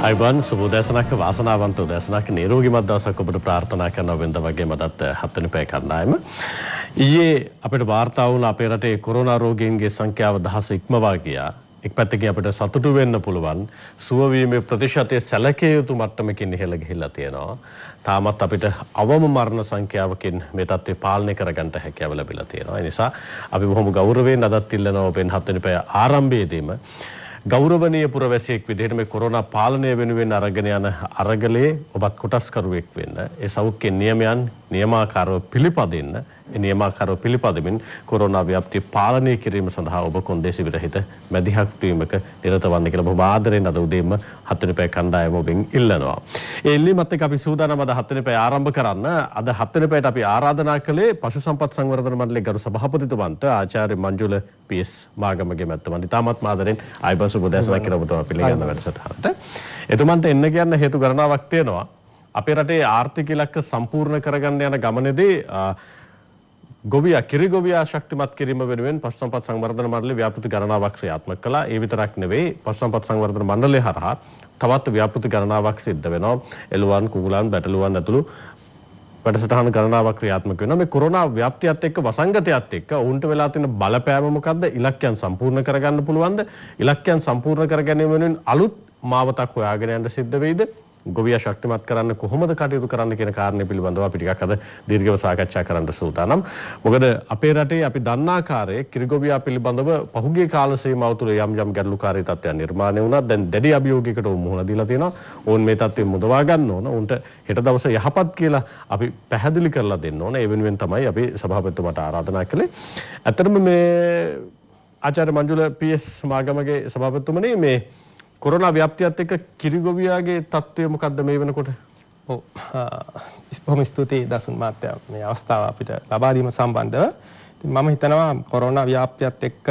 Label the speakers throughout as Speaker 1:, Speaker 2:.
Speaker 1: අයිබන් සුබෝදෑසනක් වාසනාවන්ත උදෑසනක් නිරෝගීමත් දවසක් ඔබට ප්‍රාර්ථනා කරනවා වෙනද වගේ මටත් 7 වෙනි පැය කණ්ඩායම ඊයේ අපිට වාර්තා වුණ අපේ රටේ කොරෝනා රෝගීන්ගේ සංඛ්‍යාව දහස ඉක්මවා ගියා. එක් පැත්තකින් අපිට සතුටු වෙන්න පුළුවන් සුව වීමේ ප්‍රතිශතය සැලකිය යුතු මට්ටමකින් ඉහළ ගිහිල්ලා තියෙනවා. තාමත් අපිට අවම මරණ සංඛ්‍යාවකින් මේ තත්ත්වය පාලනය කරගන්න හැකියාව ලැබිලා තියෙනවා. ඒ නිසා අපි බොහොම ගෞරවයෙන් අදත් ඉල්ලනවා ඔබෙන් 7 වෙනි පැය ආරම්භයේදීම ගෞරවනීය පුරවැසියෙක් විදිහට මේ කොරෝනා පාලනය වෙනුවෙන් අරගෙන යන අරගලයේ ඔබත් කොටස්කරුවෙක් වෙන්න. ඒ සෞඛ්‍ය නියමයන් නියමාකාරව පිළිපදින්න. ඒ නියමාකාරව පිළිපදමින් කොරෝනා ව්‍යාප්තිය පාලනය කිරීම සඳහා ඔබ කොන්දේසි විරහිත මැදිහත් වීමක නිරත වන්න කියලා බොහොම ආදරෙන් අද උදේම 7 වෙනි පැය කණ්ඩායම ඔබෙන් ඉල්ලනවා. ඒ ඉල්ලීමත් එක්ක අපි සූදානම් අද 7 වෙනි පැය ආරම්භ කරන්න. අද 7 වෙනි පැයට අපි ආරාධනා කළේ පශු සම්පත් සංවර්ධන මණ්ඩලයේ ගරු සභාපතිතුමන්ට ආචාර්ය මංජුල පී.එස්. මාගමගේ මැතිතුමන්. ඉතාමත් ආදරෙන් ආයිබන් සුබෝදෑසනක් කියලා ඔබට පිළිගන්න වැඩසටහනට. එතුමන්ට එන්න කියන්න හේතු ගණනාවක් තියෙනවා. අපේ රටේ ආර්ථික ඉලක්ක සම්පූර්ණ කරගන්න යන ගමනේදී ගොවියා කිරි ගොවියා ශක්තිමත් කිරීම වෙනුවෙන් පශු සම්පත් සංවර්ධන මණ්ඩලය ව්‍යාපෘති ගණනාවක් ක්‍රියාත්මක කළා. ඒ විතරක් නෙවෙයි පශු සම්පත් සංවර්ධන මණ්ඩලය හරහා තවත් ව්‍යාපෘති ගණනාවක් සිද්ධ වෙනවා. එළුවන්, කුකුලන්, බැටළුවන් ඇතුළු වැඩසටහන ගණනාවක් ක්‍රියාත්මක වෙනවා. මේ කොරෝනා ව්‍යාප්තියත් එක්ක වසංගතයත් එක්ක උන්ට වෙලා තියෙන බලපෑම මොකද්ද? ඉලක්කයන් සම්පූර්ණ කරගන්න පුළුවන්ද? ඉලක්කයන් සම්පූර්ණ කර ගැනීම වෙනුවෙන් අලුත් මාවතක් හොයාගෙන යන්න සිද්ධ වෙයිද? ගොවියා ශක්තිමත් කරන්න කොහොමද කටයුතු කරන්න කියන කාරණේ පිළිබඳව අපි ටිකක් අද දීර්ඝව සාකච්ඡා කරන්න සූදානම්. මොකද අපේ රටේ අපි දන්නා ආකාරයේ කිරි ගොවියා පිළිබඳව පහුගිය කාල සීමාව තුළ යම් ගැටලුකාරී තත්ත්වයන් නිර්මාණය වුණා. දැන් දැඩි අභියෝගයකට මුහුණ දීලා තියෙනවා. ඕන් මේ තත්ත්වෙ මුදවා ගන්න ඕන. උන්ට හෙට දවසේ යහපත් කියලා අපි පැහැදිලි කරලා දෙන්න ඕන. ඒ වෙනුවෙන් තමයි අපි සභාපතිතුමාට ආරාධනා කළේ. ඇත්තටම මේ ආචාර්ය මංජුල පී.එස්. මාගමගේ සභාපතිතුමනි මේ කොරෝනා ව්‍යාප්තියත් එක්ක කිරි ගොවියාගේ තත්ත්වය මොකද්ද මේ වෙනකොට?
Speaker 2: ඔව් බොහොම ස්තුතියි දසුන් මහත්තයා මේ අවස්ථාව අපිට ලබා දීම සම්බන්ධව. ඉතින් මම හිතනවා කොරෝනා ව්‍යාප්තියත් එක්ක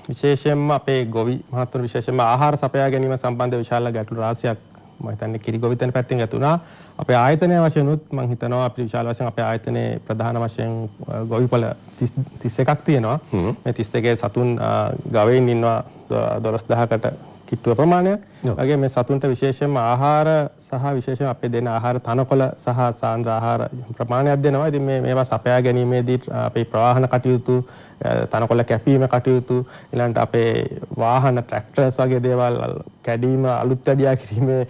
Speaker 2: විශේෂයෙන්ම අපේ ගොවි මහත්තුන් විශේෂයෙන්ම ආහාර සපයා ගැනීම සම්බන්ධ විශාල ගැටලු රාශියක් මම හිතන්නේ කිරි ගොවිතැන පැත්තෙන් ඇති වුණා. අපේ ආයතනය වශයෙන් උත් මම හිතනවා අපිට විශාල වශයෙන් අපේ ආයතනයේ ප්‍රධාන වශයෙන් ගොවිපළ 31ක් තියෙනවා. මේ 31 සතුන් ගවයින් ඉන්නවා 12000කට කිට්ටුව ප්‍රමාණය. වගේ මේ සතුන්ට විශේෂයෙන්ම ආහාර සහ විශේෂයෙන් අපේ දෙන ආහාර තනකොළ සහ සාන්ද්‍ර ආහාර ප්‍රමාණයක් දෙනවා. ඉතින් මේවා සපයා ගැනීමේදී අපේ ප්‍රවාහන කටයුතු, තනකොළ කැපීම කටයුතු, ඊළඟට අපේ වාහන ට්‍රැක්ටර්ස් වගේ දේවල් කැඩීම, අලුත් වැඩියා කිරීමේ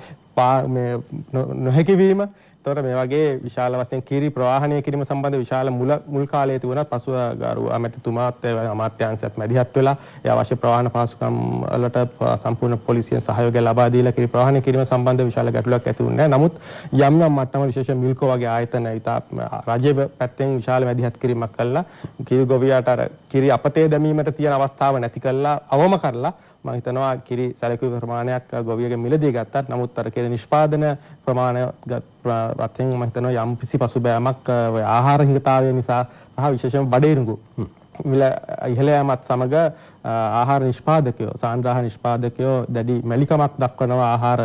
Speaker 2: නොහැකි වීම. එතකොට මේ වගේ විශාල වශයෙන් කිරි ප්‍රවාහනය කිරීම සම්බන්ධ විශාල මුල් කාලයේ තිබුණත් පසුව ගරු අමාත්‍යතුමාත් අමාත්‍යාංශයත් මැදිහත් වෙලා ඒ අවශ්‍ය ප්‍රවාහන පහසුකම් වලට සම්පූර්ණ පොලිසියෙන් සහයෝගය ලබා දීලා කිරි ප්‍රවාහනය කිරීම සම්බන්ධ විශාල ගැටලුවක් ඇති වුණේ නැහැ. නමුත් යම් මට්ටම විශේෂයෙන් මිල්කෝ වගේ ආයතන රජයේ පැත්තෙන් විශාල මැදිහත් කිරීමක් කළා. කිරි ගොවියාට අර කිරි අපතේ දැමීමට තියෙන අවස්ථාව නැති කළා, අවම කරලා මම හිතනවා කිරි සැලකුවේ ප්‍රමාණයක් ගොවියගේ මිලදී ගත්තත් නමුත් අර කිරි නිෂ්පාදන ප්‍රමාණය වශයෙන් මම හිතනවා යම් කිසි පසුබෑමක් ආහාර හිඟතාවය නිසා සහ විශේෂයෙන්ම බඩේරුඟු මිල ඉහළ යාමත් සමග ආහාර නිෂ්පාදකයෝ, සාන්ද්‍ර ආහාර නිෂ්පාදකයෝ දැඩි මැලිකමක් දක්වනවා ආහාර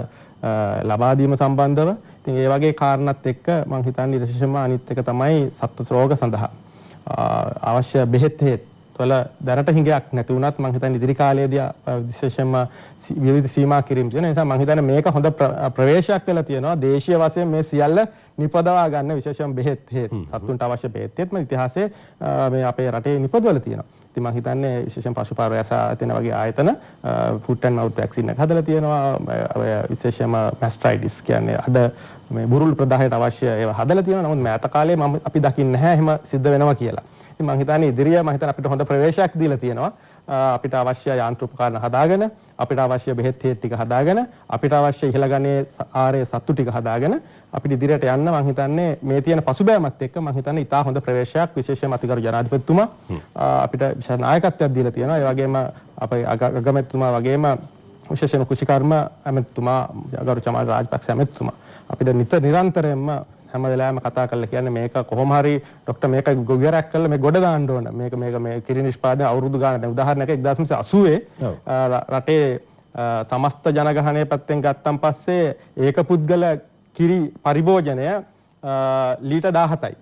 Speaker 2: ලබා දීම සම්බන්ධව. ඉතින් ඒ වගේ කාරණාත් එක්ක මම හිතන්නේ විශේෂයෙන්ම අනිත් එක තමයි සත්ත්ව රෝග සඳහා අවශ්‍ය බෙහෙත් වල දැනට හිඟයක් නැති වුණත් මම හිතන්නේ ඉදිරි කාලයේදී විශේෂයෙන්ම විවිධ සීමා කිරීම් තියෙන නිසා මම හිතන්නේ මේක හොඳ ප්‍රවේශයක් වෙලා තියෙනවා. දේශීය වශයෙන් මේ සියල්ල නිපදවා ගන්න විශේෂයෙන් බෙහෙත් සතුන්ට අවශ්‍ය බෙහෙත් ඉතිහාසයේ මේ අපේ රටේ නිපදවල තියෙනවා. ඉතින් මම හිතන්නේ විශේෂයෙන් පශුපාලන ආයතන වගේ ආයතන ෆුට් ඇන්ඩ් මවුත් වැක්සින් එක හදලා තියෙනවා. විශේෂයෙන්ම මැස්ට්‍රයිටිස් කියන්නේ අද මේ බුරුල් ප්‍රදාහයට අවශ්‍ය ඒවා හදලා තියෙනවා. නමුත් මෑත කාලේ අපි දකින්නේ නැහැ එහෙම සිද්ධ වෙනවා කියලා. ඉතින් මම හිතන්නේ ඉදිරිය මම හිතන්නේ අපිට හොඳ ප්‍රවේශයක් දීලා තියෙනවා. අපිට අවශ්‍ය යාන්ත්‍රිකෝපකරණ හදාගෙන, අපිට අවශ්‍ය බෙහෙත් ටික හදාගෙන, අපිට අවශ්‍ය ඉහළ ගණයේ ආරේ සත්තු ටික හදාගෙන අපිට ඉදිරියට යන්න මම හිතන්නේ මේ තියෙන පසුබෑමත් එක්ක මම හිතන්නේ ඉතා හොඳ ප්‍රවේශයක් විශේෂයෙන්ම අතිගරු ජනාධිපතිතුමා අපිට විශාල නායකත්වයක් දීලා තියෙනවා. ඒ වගේම අපේ අගමැතිතුමා වගේම විශේෂයෙන්ම කුෂිකර්ම ඇමතිතුමා ගරු චමාල් රාජපක්ෂ ඇමතිතුමා අපිට නිරන්තරයෙන්ම හැම වෙලාවෙම කතා කරලා කියන්නේ මේක කොහොම හරි ડોක්ටර් මේක ගොවියරක් කරලා මේ ගොඩ දාන්න ඕන. මේක මේ කිරි නිෂ්පාදනය අවුරුදු ගානක් දැන් උදාහරණයක් 1980 රටේ සමස්ත ජනගහනය පැත්තෙන් ගත්තන් පස්සේ ඒක පුද්ගල කිරි පරිභෝජනය ලීටර් 17යි.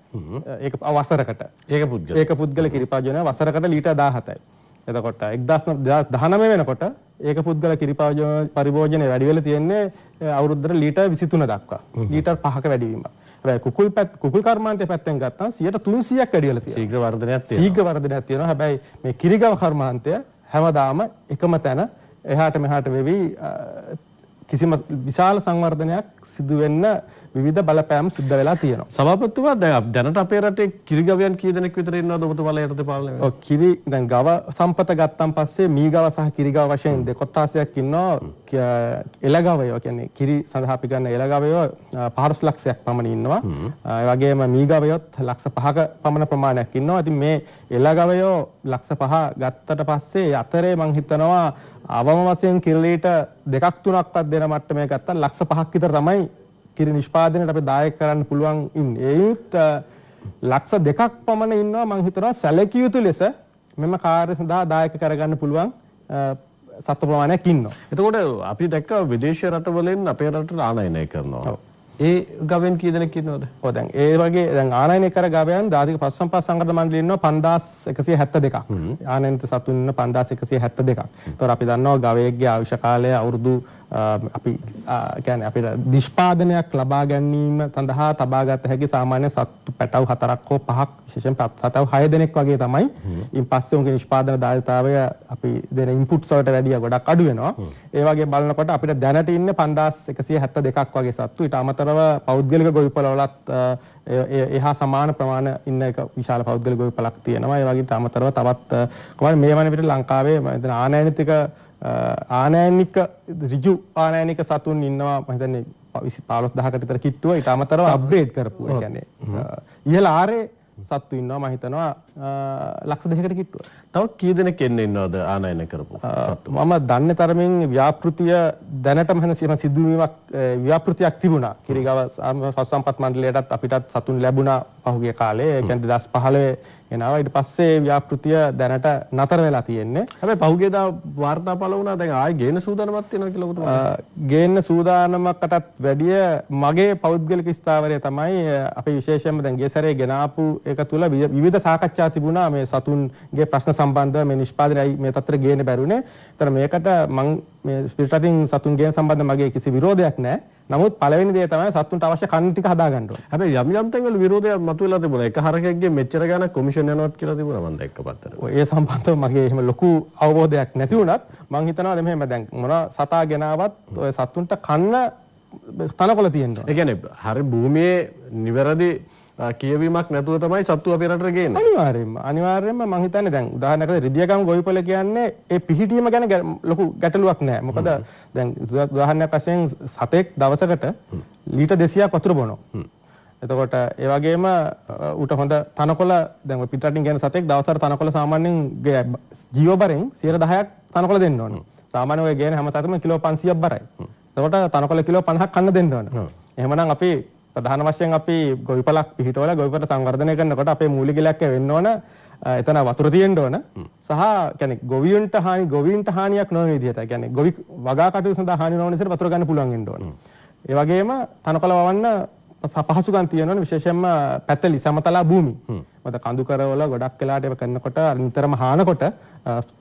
Speaker 2: ඒක වසරකට. ඒක පුද්ගල කිරි පරිභෝජනය වසරකට ලීටර් 17යි. එතකොට 2019 වෙනකොට ඒක පුද්ගල කිරි පරිභෝජනය වැඩි වෙලා තියෙන්නේ අවුරුද්දට ලීටර් 23 දක්වා. ලීටර් 5ක වැඩිවීමක්. හැබැයි කුකුල් කර්මාන්තයේ පැත්තෙන් ගත්තාම 300ක් වැඩි වෙලා තියෙනවා.
Speaker 1: ශීඝ්‍ර වර්ධනයක් තියෙනවා.
Speaker 2: ශීඝ්‍ර වර්ධනයක් තියෙනවා. හැබැයි මේ කිරිගව කර්මාන්තය හැමදාම එකම තැන එහාට මෙහාට වෙවි කිසිම විශාල සංවර්ධනයක් සිදු වෙන්න විවිධ බලපෑම් සිද්ධ වෙලා තියෙනවා.
Speaker 1: සභාපතිතුමා දැනට අපේ රටේ කිරිගවයන් කී දෙනෙක් විතර ඉන්නවද ඔබතුමාලා යටතේ පාලනය වෙන්නේ?
Speaker 2: ඔව් කිරි දැන් ගව සම්පත ගත්තන් පස්සේ මීගව සහ කිරිගව වශයෙන් දෙකොට්ටාසයක් ඉන්නවා. එළගවයෝ කියන්නේ කිරි සඳහා අපි ගන්න එළගවයෝ 15 ලක්ෂයක් පමණ ඉන්නවා. ඒ වගේම මීගවයොත් ලක්ෂ 5ක පමණ ප්‍රමාණයක් ඉන්නවා. ඉතින් මේ එළගවයෝ ලක්ෂ 5 ගත්තට පස්සේ අතරේ මං හිතනවා අවම වශයෙන් කිරිලීට 2-3ක්වත් දෙන මට්ටමේ ගත්තන් ලක්ෂ 5ක් විතර තමයි කිරි නිෂ්පාදනයට අපි දායක කරන්න පුළුවන් ඉන්නේ. ඒත් ලක්ෂ 2ක් පමණ ඉන්නවා මං හිතනවා සැලකිය යුතු ලෙස මෙම කාර්ය සඳහා දායක කරගන්න පුළුවන් සත්ව ප්‍රමාණයක් ඉන්නවා.
Speaker 1: එතකොට අපි දැක්ක විදේශ රටවලින් අපේ රටට ආනයනය කරනවා. ඒ ගවයන් කී දෙනෙක් ඉන්නවද?
Speaker 2: ඔව් දැන් ඒ වගේ දැන් ආනයනය කර ගවයන් ජාතික පශු සම්පත් සංවර්ධන මණ්ඩලය ඉන්නවා 5172ක්. ආනයනිත සතුන් ඉන්න 5172ක්. ඒතකොට අපි දන්නවා ගවයෙක්ගේ ආයුෂ කාලය අවුරුදු අපි කියන්නේ අපිට නිෂ්පාදනයක් ලබා ගැනීම සඳහා තබාගත හැකි සාමාන්‍ය සත්තු පැටව් 4ක් හෝ 5ක් විශේෂයෙන් සතව 6 දෙනෙක් වගේ තමයි. ඉන් පස්සේ උන්ගේ නිෂ්පාදන දායකතාවය අපි දෙන ඉන්පුට්ස් වලට වැඩිය ගොඩක් අඩු වෙනවා. ඒ වගේ බලනකොට අපිට දැනට ඉන්නේ 5172ක් වගේ සත්තු. ඊට අමතරව පෞද්ගලික ගොවිපළ වලත් එහා සමාන ප්‍රමාණ ඉන්න එක විශාල පෞද්ගලික ගොවිපළක් තියෙනවා. ඒ වගේ අමතරව තවත් කොහොමද මේ වන විට ලංකාවේ මම ආනයනික ආනයනික ඍජු ආනයනික සතුන් ඉන්නවා මම හිතන්නේ 15000කට විතර කිට්ටුව. ඊට අමතරව අප්ග්‍රේඩ් කරපු ඒ කියන්නේ ඉහළ ආරේ සත්තු ඉන්නවා මම හිතනවා ලක්ෂ 2කට කිට්ටුව.
Speaker 1: තව කී දෙනෙක් එන්නේ ඉන්නවද ආනයනය කරපු සත්තු?
Speaker 2: මම දන්නේ තරමින් ව්‍යාපෘතිය දැනටම වෙන සිදුවීමක් ව්‍යාපෘතියක් තිබුණා. කිරිගව පශු සම්පත් මණ්ඩලයටත් අපිටත් සතුන් ලැබුණා පහුගිය කාලේ. ඒ කියන්නේ 2015 එනවා. ඊට පස්සේ ව්‍යාපෘතිය දැනට නතර වෙලා තියෙන්නේ.
Speaker 1: හැබැයි පහුගියදා වාර්තා පළ වුණා දැන් ආයෙ ගේන සූදානමක් තියෙනවා කියලා ඔබතුමා.
Speaker 2: ගේන්න සූදානමකටත් වැඩිය මගේ පෞද්ගලික ස්ථාවරය තමයි අපි විශේෂයෙන්ම දැන් ගිය සැරේ ගෙන ආපු එක තුල විවිධ සාකච්ඡා තිබුණා මේ සතුන්ගේ ප්‍රශ්න සම්බන්ධව මේ නිෂ්පාදනයයි මේ තත්ත්වෙට ගේන්න බැරුනේ. ඒතර මේකට මම මේ පිටරටින් සතුන් ගේන සම්බන්ධ මගේ කිසි විරෝධයක් නැහැ. නමුත් පළවෙනි දේ තමයි සතුන්ට අවශ්‍ය කන්න ටික හදාගන්න ඕනේ.
Speaker 1: හැබැයි යම් තැන්වල විරෝධයක් මතුවලා තිබුණා. එක හරකෙක්ගේ මෙච්චර ගාණක් කොමිෂන් යනවත් කියලා තිබුණා මම දැක්ක පත්තර.
Speaker 2: ඒ සම්බන්ධව මගේ එහෙම ලොකු අවබෝධයක් නැති වුණත් මම හිතනවා මෙහෙම දැන් මොන සතා ගෙනාවත් ඔය සතුන්ට කන්න තනකොළ තියෙන්න ඕනේ.
Speaker 1: ඒ කියන්නේ හරි භූමියේ නිවැරදි කියවීමක් නැතුව තමයි සත්තු අපේ රටට ගේන්නේ.
Speaker 2: අනිවාර්යයෙන්ම මම හිතන්නේ දැන් උදාහරණයකට රිදියගම ගොවිපළ කියන්නේ ඒ පිහිටීම ගැන ලොකු ගැටලුවක් නැහැ. මොකද දැන් උදාහරණයක් වශයෙන් සතෙක් දවසකට ලීටර් 200ක් වතුර බොනවා. එතකොට ඒ වගේම ඌට හොඳ තනකොළ දැන් ඔය පිටරටින් ගේන සතෙක් දවසට තනකොළ සාමාන්‍යයෙන් ජීවබරෙන් 10%ක් තනකොළ දෙන්න ඕනේ. සාමාන්‍යයෙන් ඔය ගේන හැම සතෙක්ම කිලෝ 500ක් බරයි. එතකොට තනකොළ කිලෝ 50ක් කන්න දෙන්න ඕනේ. එහෙමනම් අපි ප්‍රධාන වශයෙන් අපි ගොවිපළක් පිහිටවල ගොවිපළ සංවර්ධනය කරනකොට අපේ මූලික ඉලක්කය වෙන්න ඕන එතන වතුර තියෙන්න ඕන සහ කියන්නේ ගොවීන්ට හානියක් නොවන විදිහට කියන්නේ ගොවි වගා කටයුතු සඳහා හානි නොවන විදිහට වතුර ගන්න පුළුවන් වෙන්න ඕන. ඒ වගේම තනකොළ වවන්න පහසුකම් තියෙනවා විශේෂයෙන්ම පැතලි සමතලා භූමි. මොකද කඳු කරවල ගොඩක් වෙලාට ඒක කරනකොට නිතරම හානකොට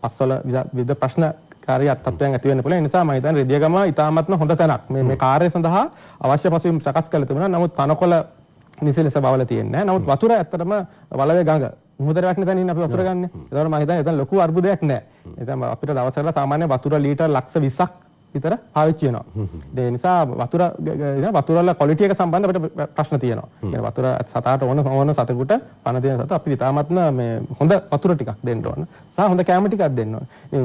Speaker 2: පස්වල විවිධ ප්‍රශ්න කාර්ය තත්ත්වයන් ඇති වෙන්න පුළුවන්. ඒ නිසා මම හිතන්නේ රිදියගම ඉතාමත්ම හොඳ තැනක්. මේ කාර්ය සඳහා අවශ්‍ය පසුබිම් සකස් කරලා තිබුණා. නමුත් තනකොළ නිසලස බවල තියෙන්නේ නැහැ. නමුත් වතුර ඇත්තටම වලවේ ගඟ මුහුදට වැටෙන තැනින් අපි වතුර ගන්න. ඒතකොට මම හිතන්නේ එතන ලොකු අර්බුදයක් නැහැ. එතන අපිට දවසකට සාමාන්‍ය වතුර ලීටර් ලක්ෂ 20ක් විතර පාවිච්චි වෙනවා. ඒ නිසා වතුර වල ක්වොලිටි එක සම්බන්ධ අපිට ප්‍රශ්න තියෙනවා. يعني වතුර සතාට ඕන සතෙකුට පණ තියෙන සත අපි ඉතාමත්ම මේ හොඳ වතුර ටිකක් දෙන්න ඕන. සහ හොඳ කැම ටිකක් දෙන්න ඕන. ඉතින්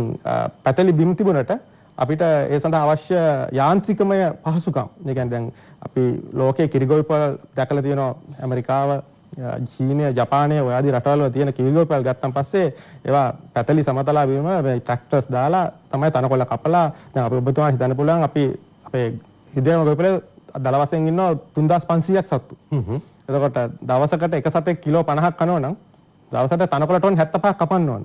Speaker 2: පැතලි බිම් තිබුණට අපිට ඒ සඳහා අවශ්‍ය යාන්ත්‍රිකමය පහසුකම්. ඒ කියන්නේ දැන් අපි ලෝකයේ කිරිගොවිපළ දැකලා තියෙනවා ඇමරිකාව චීනය ජපානය ඔය ආදී රටවල තියෙන කිරිගොවිපළ ගත්තන් පස්සේ ඒවා පැතලි සමතලා වීම මේ ට්‍රැක්ටර්ස් දාලා තමයි තනකොළ කපලා දැන් අපි ඔබතුමා හිතන්න පුළුවන් අපි අපේ හිදේම ගොවිපළ දල වශයෙන් ඉන්නවා 3500ක් සත්තු. එතකොට දවසකට එක සතෙක් කිලෝ 50ක් කනවා නම් දවසට තනකොළ ටොන් 75ක් කපන්න ඕන.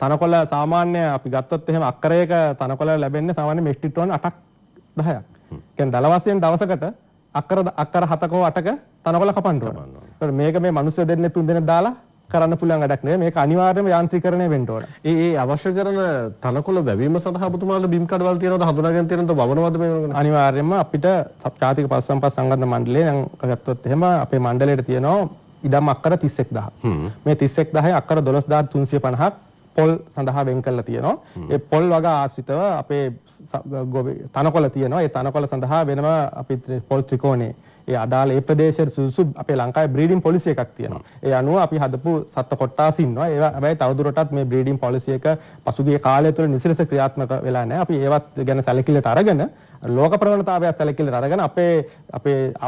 Speaker 2: තනකොළ සාමාන්‍ය අපි ගත්තොත් එහෙම අක්කරයක තනකොළ ලැබෙන්නේ සාමාන්‍ය මෙට්‍රික් ටොන් 8ක් 10ක්. කියන්නේ දල වශයෙන් දවසකට අක්කර 7ක හෝ 8ක තනකොළ කපන්න ඕන. ඒකට මේක මේ මිනිස්සු දෙන්නේ 3 දෙනෙක් දාලා කරන්න පුළුවන් වැඩක් නෙවෙයි. මේක අනිවාර්යයෙන්ම යාන්ත්‍රීකරණය වෙන්න ඕන.
Speaker 1: ඒ අවශ්‍ය කරන තනකොළ වැවීම සඳහා ඔබතුමාලා බිම් කඩවල් තියෙනවද හඳුනාගෙන තියෙනවද වවනවද මේ වෙනකොට?
Speaker 2: අනිවාර්යයෙන්ම අපිට ජාතික පශු සම්පත් සංවර්ධන මණ්ඩලය දැන් ගත්තොත් එහෙම අපේ මණ්ඩලයට තියෙනවා ඉඩම් අක්කර 31000. මේ 31000 අක්කර 12350ක් පොල් සඳහා වෙන් කරලා තියෙනවා. ඒ පොල් වග ආශ්‍රිතව අපේ තනකොළ තියෙනවා. ඒ තනකොළ සඳහා වෙනම අපි පොල් ත්‍රිකෝණේ ඒ අදාළ ඒ ප්‍රදේශයේ සුසු අපේ ලංකාවේ බ්‍රීඩින් පොලිසි එකක් තියෙනවා. ඒ අනුව අපි හදපු සත්ත්ව කොට්ටාස ඉන්නවා. ඒවා හැබැයි තවදුරටත් මේ බ්‍රීඩින් පොලිසි එක පසුගිය කාලය තුළ නිසිලස ක්‍රියාත්මක වෙලා නැහැ. අපි ඒවත් ගැන සැලකිල්ලට අරගෙන ලෝක ප්‍රවණතාවය සැලකිල්ලට අරගෙන අපේ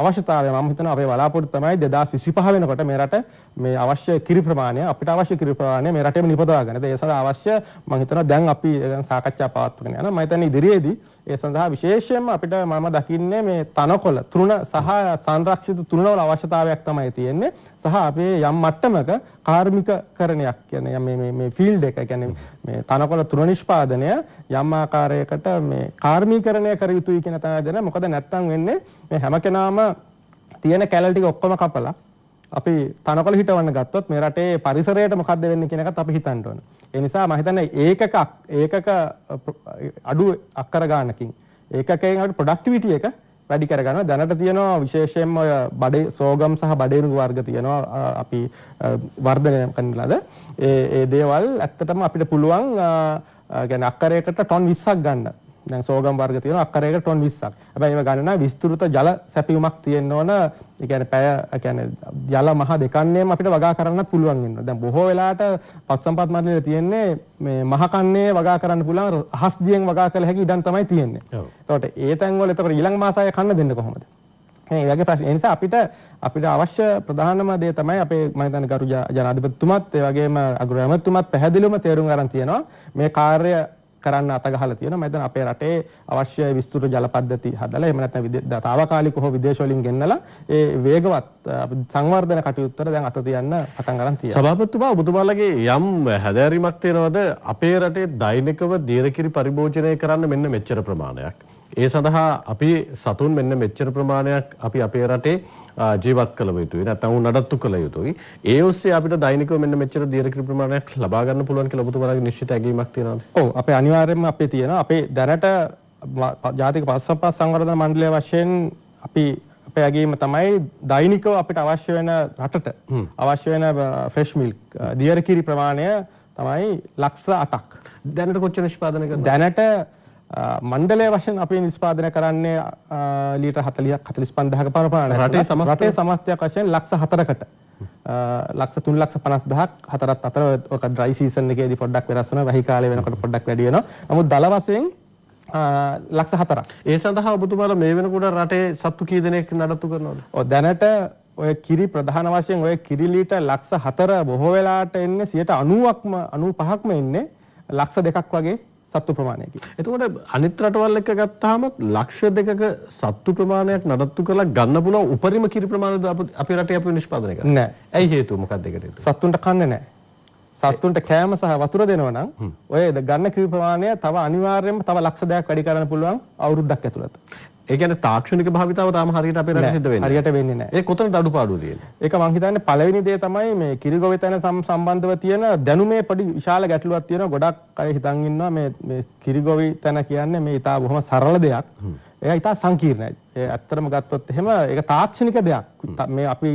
Speaker 2: අවශ්‍යතාවය මම හිතනවා අපේ බලාපොරොත්තු තමයි 2025 වෙනකොට මේ රට මේ අවශ්‍ය කිරි ප්‍රමාණය අපිට අවශ්‍ය කිරි ප්‍රමාණය මේ රටේම නිපදවා ගන්න. ඒ සඳහා අවශ්‍ය මම හිතනවා දැන් අපි සාකච්ඡා පවත්වාගෙන යනවා. මම හිතන්නේ ඉදිරියේදී ඒ සඳහා විශේෂයෙන්ම අපිට මම දකින්නේ මේ තනකොළ තෘණ සහ සංරක්ෂිත තෘණවල අවශ්‍යතාවයක් තමයි තියෙන්නේ. සහ අපේ යම් මට්ටමක කාර්මිකකරණයක් කියන්නේ මේ ෆීල්ඩ් එක කියන්නේ මේ තනකොළ තෘණ නිෂ්පාදනය යම් ආකාරයකට මේ කාර්මීකරණය කර යුතුයි කියන තැන දෙන. මොකද නැත්තම් වෙන්නේ මේ හැම කෙනාම තියෙන කැලල් ටික ඔක්කොම කපලා අපි තනකොළ හිටවන්න ගත්තොත් මේ රටේ පරිසරයට මොකද්ද වෙන්නේ කියන එකත් අපි හිතන්න ඕන. ඒ නිසා මම හිතන්නේ ඒකක අඩු අක්කර ගන්නකින් ඒකකයෙන් අපිට ප්‍රොඩක්ටිවිටි එක වැඩි කර ගන්නවා. දැනට තියෙනවා විශේෂයෙන්ම ඔය බඩේ සෝගම් සහ බඩේනුගු වර්ග තියෙනවා අපි වර්ධනය කරනලාද ඒ දේවල් ඇත්තටම අපිට පුළුවන් يعني අක්කරයකට ටොන් 20ක් ගන්න. දැන් සෝගම් වර්ග තියෙනවා අක්කරයකට ටොන් 20ක්. හැබැයි ඒව ගන්න නම් විස්තෘත ජල සැපයුමක් තියෙන්න ඕන. ඒ කියන්නේ පැය කියන්නේ ජල මහ දෙකන්නේම අපිට වගා කරන්නත් පුළුවන් වෙනවා. දැන් බොහෝ වෙලාවට පශු සම්පත් මණ්ඩලයේ තියෙන්නේ මේ මහ කන්නේ වගා කරන්න පුළුවන් අහස් දියෙන් වගා කළ හැකි ඉඩම් තමයි තියෙන්නේ. එතකොට ඒ තැන් වල එතකොට ඊළඟ මාසය කන්න දෙන්න කොහොමද? මේ වගේ ප්‍රශ්න. ඒ නිසා අපිට අවශ්‍ය ප්‍රධානම දේ තමයි අපේ මම හිතන්නේ ගරු ජනාධිපතිතුමත් ඒ වගේම අග්‍ර ඇමතිතුමත් පැහැදිලිවම තේරුම් ගන්න තියෙනවා මේ කාර්ය කරන්න අතගහලා තියෙනවා. මම හිතන්නේ අපේ රටේ අවශ්‍ය විස්තෘත ජල පද්ධති හදලා එහෙම නැත්නම් තාවකාලික හෝ විදේශ වලින් ගෙන්නලා ඒ වේගවත් සංවර්ධන කටයුත්තට දැන් අත තියන්න පටන් ගන්න තියෙනවා.
Speaker 1: සභාපතිතුමා ඔබතුමාලගේ යම් හැදෑරීමක් තියෙනවද අපේ රටේ දෛනිකව දියරකිරි පරිභෝජනය කරන්න මෙන්න මෙච්චර ප්‍රමාණයක්. ඒ සඳහා අපි සතුන් මෙන්න මෙච්චර ප්‍රමාණයක් අපි අපේ රටේ ජීවත් කළ යුතුයි නැත්නම් නඩත්තු කළ යුතුයි. ඒ ඔස්සේ අපිට දෛනිකව මෙන්න මෙච්චර දියරකිරි ප්‍රමාණයක් ලබා ගන්න පුළුවන් කියලා ඔබතුමාලගේ නිශ්චිත ඇගීමක් තියෙනවද?
Speaker 2: ඔව් අපේ අනිවාර්යයෙන්ම අපේ තියෙනවා. අපේ දැනට ජාතික පශු සම්පත් සංවර්ධන මණ්ඩලය වශයෙන් අපි අපේ ඇගීම තමයි දෛනිකව අපිට අවශ්‍ය වෙන රටට අවශ්‍ය වෙන ෆ්‍රෙෂ් මිල්ක් දියරකිරි ප්‍රමාණය තමයි ලක්ෂ 8ක්.
Speaker 1: දැනට කොච්චර නිෂ්පාදනය කරනවද?
Speaker 2: දැනට මණ්ඩලය වශයෙන් අපි නිෂ්පාදනය කරන්නේ ලීටර් 40ක් 45000ක පරමාණයක්. රටේ සමස්තයක් වශයෙන් ලක්ෂ 4කට ලක්ෂ 3,50,000ක් හතරත් අතර ඔක ඩ්‍රයි සීසන් එකේදී පොඩ්ඩක් වෙනස් වෙනවා. වැහි කාලේ වෙනකොට පොඩ්ඩක් වැඩි වෙනවා. නමුත් දල වශයෙන් ලක්ෂ 4ක්.
Speaker 1: ඒ සඳහා ඔබතුමාලා මේ වෙනකොට රටේ සත්තු කී දෙනෙක් නඩත්තු කරනවද?
Speaker 2: ඔව් දැනට ඔය කිරි ප්‍රධාන වශයෙන් ඔය කිරි ලීටර් ලක්ෂ 4 බොහෝ වෙලාවට එන්නේ 90%ක්ම 95%ක්ම එන්නේ ලක්ෂ 2ක් වගේ සත්තු ප්‍රමාණයකින්.
Speaker 1: එතකොට අනිත් රටවල් එක්ක ගත්තාම ලක්ෂ 2ක සත්තු ප්‍රමාණයක් නඩත්තු කරලා ගන්න පුළුවන් උපරිම කිරි ප්‍රමාණයද අපේ රටේ අපි නිෂ්පාදනය කරන්නේ?
Speaker 2: නෑ.
Speaker 1: ඇයි හේතුව මොකක්ද ඒකට හේතුව?
Speaker 2: සත්තුන්ට කන්නේ නෑ. සත්තුන්ට කෑම සහ වතුර දෙනවා නම් ඔය ගන්න කිරි ප්‍රමාණය තව අනිවාර්යයෙන්ම තව ලක්ෂ 2ක් වැඩි කරන්න පුළුවන් අවුරුද්දක් ඇතුළත.
Speaker 1: ඒ කියන්නේ තාක්ෂණික භාවිතාව තාම හරියට අපේ රටේ සිද්ධ වෙන්නේ
Speaker 2: හරියට වෙන්නේ නැහැ.
Speaker 1: ඒ කොතනද අඩුපාඩුව තියෙන්නේ?
Speaker 2: ඒක මම හිතන්නේ පළවෙනි දේ තමයි මේ කිරිගොවිතැන සම්බන්ධව තියෙන දැනුමේ පොඩි විශාල ගැටලුවක් තියෙනවා. ගොඩක් අය හිතන් ඉන්නවා මේ කිරිගොවිතැන කියන්නේ මේ ඉතා බොහොම සරල දෙයක්. ඒක ඉතා සංකීර්ණයි. ඒ ඇත්තටම ගත්තොත් එහෙම ඒක තාක්ෂණික දෙයක්. මේ අපි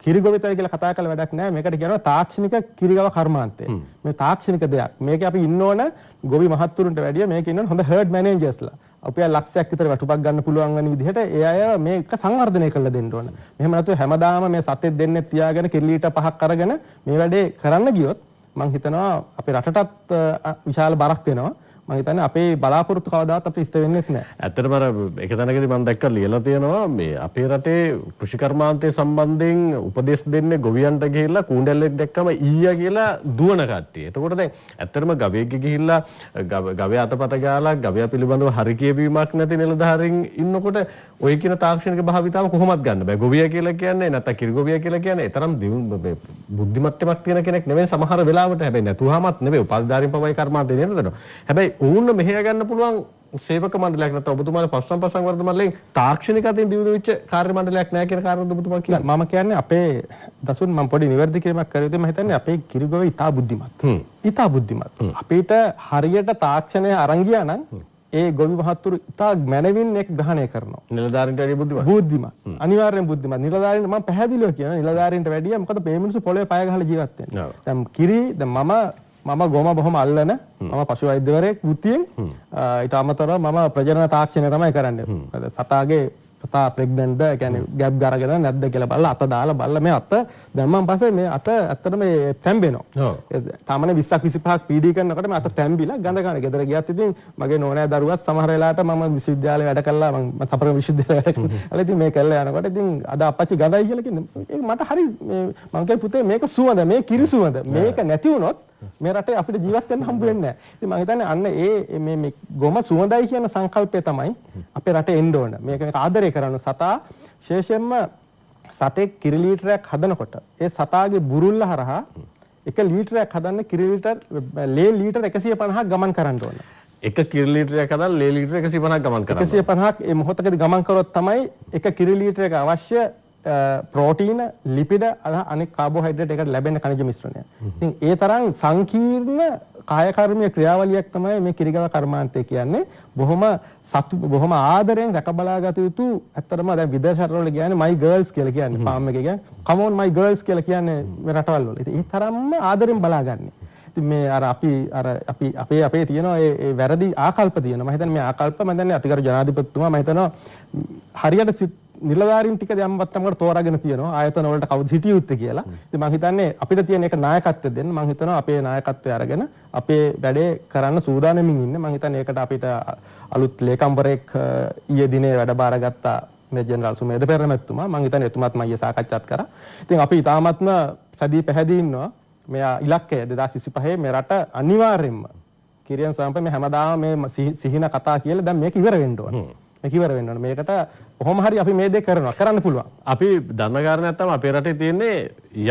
Speaker 2: කිරිගොවිතැන කියලා කතා කරලා වැඩක් නැහැ. මේකට කියනවා තාක්ෂණික කිරිගව කර්මාන්තය. මේ තාක්ෂණික දෙයක්. මේක අපි ඉන්න ඕන ගොවි මහත්තුරුන්ට වැඩිය මේක ඉන්න ඕන හොඳ හර්ඩ් මැනේජර්ස්ලා. අපි ලක්ෂයක් විතර වටුපක් ගන්න පුළුවන් වෙන විදිහට ඒ අය මේක සංවර්ධනය කරලා දෙන්න ඕන. මෙහෙම නැතුව හැමදාම මේ සතෙක් දෙන්නේ තියාගෙන කිරිලීට 5ක් අරගෙන මේ වැඩේ කරන්න ගියොත් මම හිතනවා අපේ රටටත් විශාල බරක් වෙනවා. මම හිතන්නේ අපේ බලාපොරොත්තු කවදාවත් අපිට ඉෂ්ට වෙන්නේ නැහැ.
Speaker 1: ඇත්තටම අර එක තැනකදී මම දැක්කා ලියලා තියෙනවා මේ අපේ රටේ කෘෂි කර්මාන්තය සම්බන්ධයෙන් උපදෙස් දෙන්නේ ගොවියන්ට ගිහිල්ලා කූණ්ඩැල්ලෙක් දැක්කම ඊයා කියලා දුවන කට්ටිය. එතකොට දැන් ඇත්තටම ගවයෙක්ගේ ගිහිල්ලා ගවයා අතපත ගාලා ගවයා පිළිබඳව හරි කියවීමක් නැති නිලධාරීන් ඉන්නකොට ඔය කියන තාක්ෂණික භාවිතාව කොහොමද ගන්න බෑ. ගොවියා කියලා කියන්නේ නැත්නම් කිරි ගොවියා කියලා කියන්නේ ඒ තරම් බුද්ධිමත්කමක් තියෙන කෙනෙක් නෙවෙයි සමහර වෙලාවට. හැබැයි නැතුවමත් නෙවෙයි උපාධිධාරීන් පවයි කර්මාන්තේ නේද? හැබැයි ඕන්න මෙහෙය ගන්න පුළුවන් සේවක මණ්ඩලයක් නැත්නම් ඔබතුමාගේ පසුසම්පත් සංවර්ධන මණ්ඩලයෙන් තාක්ෂණික අතින් දියුණු වෙච්ච කාර්ය මණ්ඩලයක් නැහැ කියන කාරණාව ඔබතුමා කියන්නේ.
Speaker 2: මම කියන්නේ අපේ දසුන් මම පොඩි නිවැරදි කිරීමක් කර යුතුයි. මම හිතන්නේ අපේ කිරිගොව ඉතා බුද්ධිමත්. ඉතා බුද්ධිමත්. අපිට හරියට තාක්ෂණය අරන් ගියා නම් ඒ ගොවි මහත්තුරු ඉතා මැනවින් ඒක ග්‍රහණය කරනවා.
Speaker 1: නිලධාරීන්ට වැඩිය බුද්ධිමත්.
Speaker 2: බුද්ධිමත්. අනිවාර්යෙන් බුද්ධිමත්. නිලධාරීන්ට මම පැහැදිලිව කියනවා නිලධාරීන්ට වැඩිය මොකද මේ මිනිස්සු පොළවේ පය ගහලා ජීවත් වෙන්නේ. දැන් කිරි දැන් මම ගොම බොහොම අල්ලන මම පශු වෛද්‍යවරයෙක් වෘත්තියෙන් ඊට අමතරව මම ප්‍රජනන තාක්ෂණය තමයි කරන්නේ. සතාගේ සතා ප්‍රෙග්නන්ට්ද කියන්නේ ගැප් ගාගෙන නැද්ද කියලා බලලා අත දාලා බලලා මේ අත දැම්මන් පස්සේ මේ අත ඇත්තටම මේ තැම්බෙනවා. තාමනේ 20ක් 25ක් පීඩී කරනකොට මේ අත තැම්බිලා ගඳ ගන්න. ගෙදර ගියත් ඉතින් මගේ නෝනෑ දරුවත් සමහර වෙලාවට මම විශ්වවිද්‍යාලේ වැඩ කළා මම සපරම විශ්වවිද්‍යාලේ වැඩ කළා. ඉතින් මේ කළා යනකොට ඉතින් අද අපච්චි ගඳයි කියලා කිව්නේ. ඒක මට හරි මම කිව්වේ පුතේ මේක සුවඳ මේ කිරි සුවඳ. මේක නැති වුණොත් මේ රටේ අපිට ජීවත් වෙන්න හම්බ වෙන්නේ නැහැ. ඉතින් මම හිතන්නේ අන්න මේ ගොම සුවඳයි කියන සංකල්පය තමයි අපේ රටේ එන්න ඕන. මේක ආදරය කරන සතා විශේෂයෙන්ම සතෙක් කිරි ලීටරයක් හදනකොට ඒ සතාගේ බුරුල්ල හරහා 1 ලීටරයක් හදන්න කිරි ලීටර් ලේ ලීටර් 150ක් ගමන් කරන්න ඕන.
Speaker 1: එක කිරි ලීටරයක් හදන්න ලේ ලීටර් 150ක් ගමන් කරන්න.
Speaker 2: 150ක් මේ මොහොතකදී ගමන් කරොත් තමයි 1 කිරි ලීටරයක අවශ්‍ය ප්‍රෝටීන ලිපිඩ අනෙක් කාබෝහයිඩ්‍රේට් එකට ලැබෙන khනිජ මිශ්‍රණය. ඉතින් ඒ තරම් සංකීර්ණ කාය කර්මීය ක්‍රියාවලියක් තමයි මේ කිරිගව කර්මාන්තය කියන්නේ. බොහොම ආදරෙන් රැක බලාගත යුතු ඇත්තටම දැන් විදේශ රටවල කියන්නේ my girls කියලා කියන්නේ ෆාම් එකේ කියන්නේ come on my girls කියලා කියන්නේ මේ රටවල් වල. ඉතින් ඒ තරම්ම ආදරෙන් බලාගන්නේ. ඉතින් මේ අපේ තියෙන ඒ වැරදි ආකල්ප තියෙනවා. මම හිතන්නේ මේ ආකල්ප මම දන්නේ අතිගරු ජනාධිපතිතුමා මම හිතනවා හරියට නිලධාරීන් ටික දැම්මත් තමයි තෝරාගෙන තියෙනවා ආයතන වලට කවුද හිටිය යුත්තේ කියලා. ඉතින් මම හිතන්නේ අපිට තියෙන එක නායකත්වය දෙන්න. මම හිතනවා අපේ නායකත්වය අරගෙන අපේ වැඩේ කරන්න සූදානම්ින් ඉන්න. මම හිතන්නේ ඒකට අපිට අලුත් ලේකම්වරයෙක් ඊයේ දිනේ වැඩ බාරගත්තා මේ ජෙනරාල් සුමේද පෙරණමැතිතුමා. මම හිතන්නේ එතුමාත් මම ඊයේ සාකච්ඡාත් කරා. ඉතින් අපි ඊටාත්ම සැදී පැහැදී ඉන්නවා. මේ ඉලක්කය 2025 මේ රට අනිවාර්යෙන්ම කිරියන් සම්පේ මේ හැමදාම මේ සිහින කතා කියලා දැන් මේක ඉවර වෙන්න ඕන. මේක ඉවර වෙන්න ඕන. මේකට කොහොම හරි අපි මේ දේ කරන්න පුළුවන්.
Speaker 1: අපි දන්න කාරණයක් තමයි අපේ රටේ තියෙන්නේ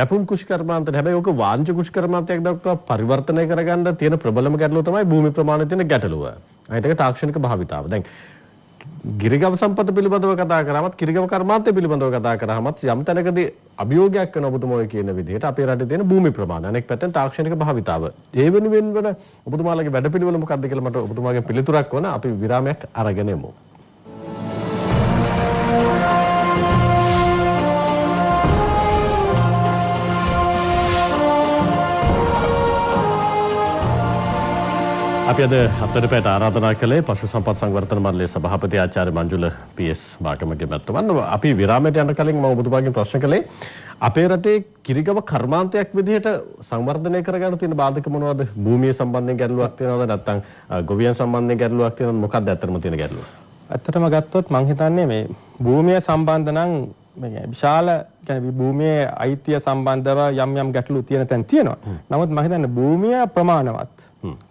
Speaker 1: යපුම් කුෂ්කර්මාන්තය. හැබැයි ඕක වාණිජ කුෂ්කර්මාන්තයක් දක්වා පරිවර්තනය කරගන්න තියෙන ප්‍රබලම ගැටලුව තමයි භූමි ප්‍රමාණය තියෙන ගැටලුව. අනිත් එක තාක්ෂණික භාවිතාව. දැන් ගිරිගව සම්පත පිළිබඳව කතා කරාමත් කිරිගව කර්මාන්තය පිළිබඳව කතා කරාමත් යම් තැනකදී අභියෝගයක් කරන ඔබතුමා කියන විදිහට අපේ රටේ තියෙන භූමි ප්‍රමාණය අනෙක් පැත්තෙන් තාක්ෂණික භාවිතාව. ඒ වෙනුවෙන් වන ඔබතුමාලගේ වැඩපිළිවෙල මොකක්ද කියලා මට ඔබතුමාගේ පිළිතුරක් වුණා. අපි විරාමයක් අරගෙන යමු. අපි අද හතර පැයට ආරාධනා කළේ පශු සම්පත් සංවර්ධන මණ්ඩලයේ සභාපති ආචාර්ය මංජුල PS බාගමගේ මැතිතුමන්. අපි විරාමයට යන කලින් මම ඔබතුමාගෙන් ප්‍රශ්න කළේ අපේ රටේ කිරිගව කර්මාන්තයක් විදිහට සංවර්ධනය කරගන්න තියෙන බාධක මොනවද? භූමිය සම්බන්ධයෙන් ගැටලුවක් තියෙනවද නැත්නම් ගොවියන් සම්බන්ධයෙන් ගැටලුවක් තියෙනවද? මොකක්ද ඇත්තටම තියෙන ගැටලුව?
Speaker 2: ඇත්තටම ගත්තොත් මම හිතන්නේ මේ භූමිය සම්බන්ධ නම් විශාල කියන්නේ භූමියේ අයිතිය සම්බන්ධව යම් ගැටලු තියෙන තැන් තියෙනවා. නමුත් මම හිතන්නේ භූමිය ප්‍රමාණවත්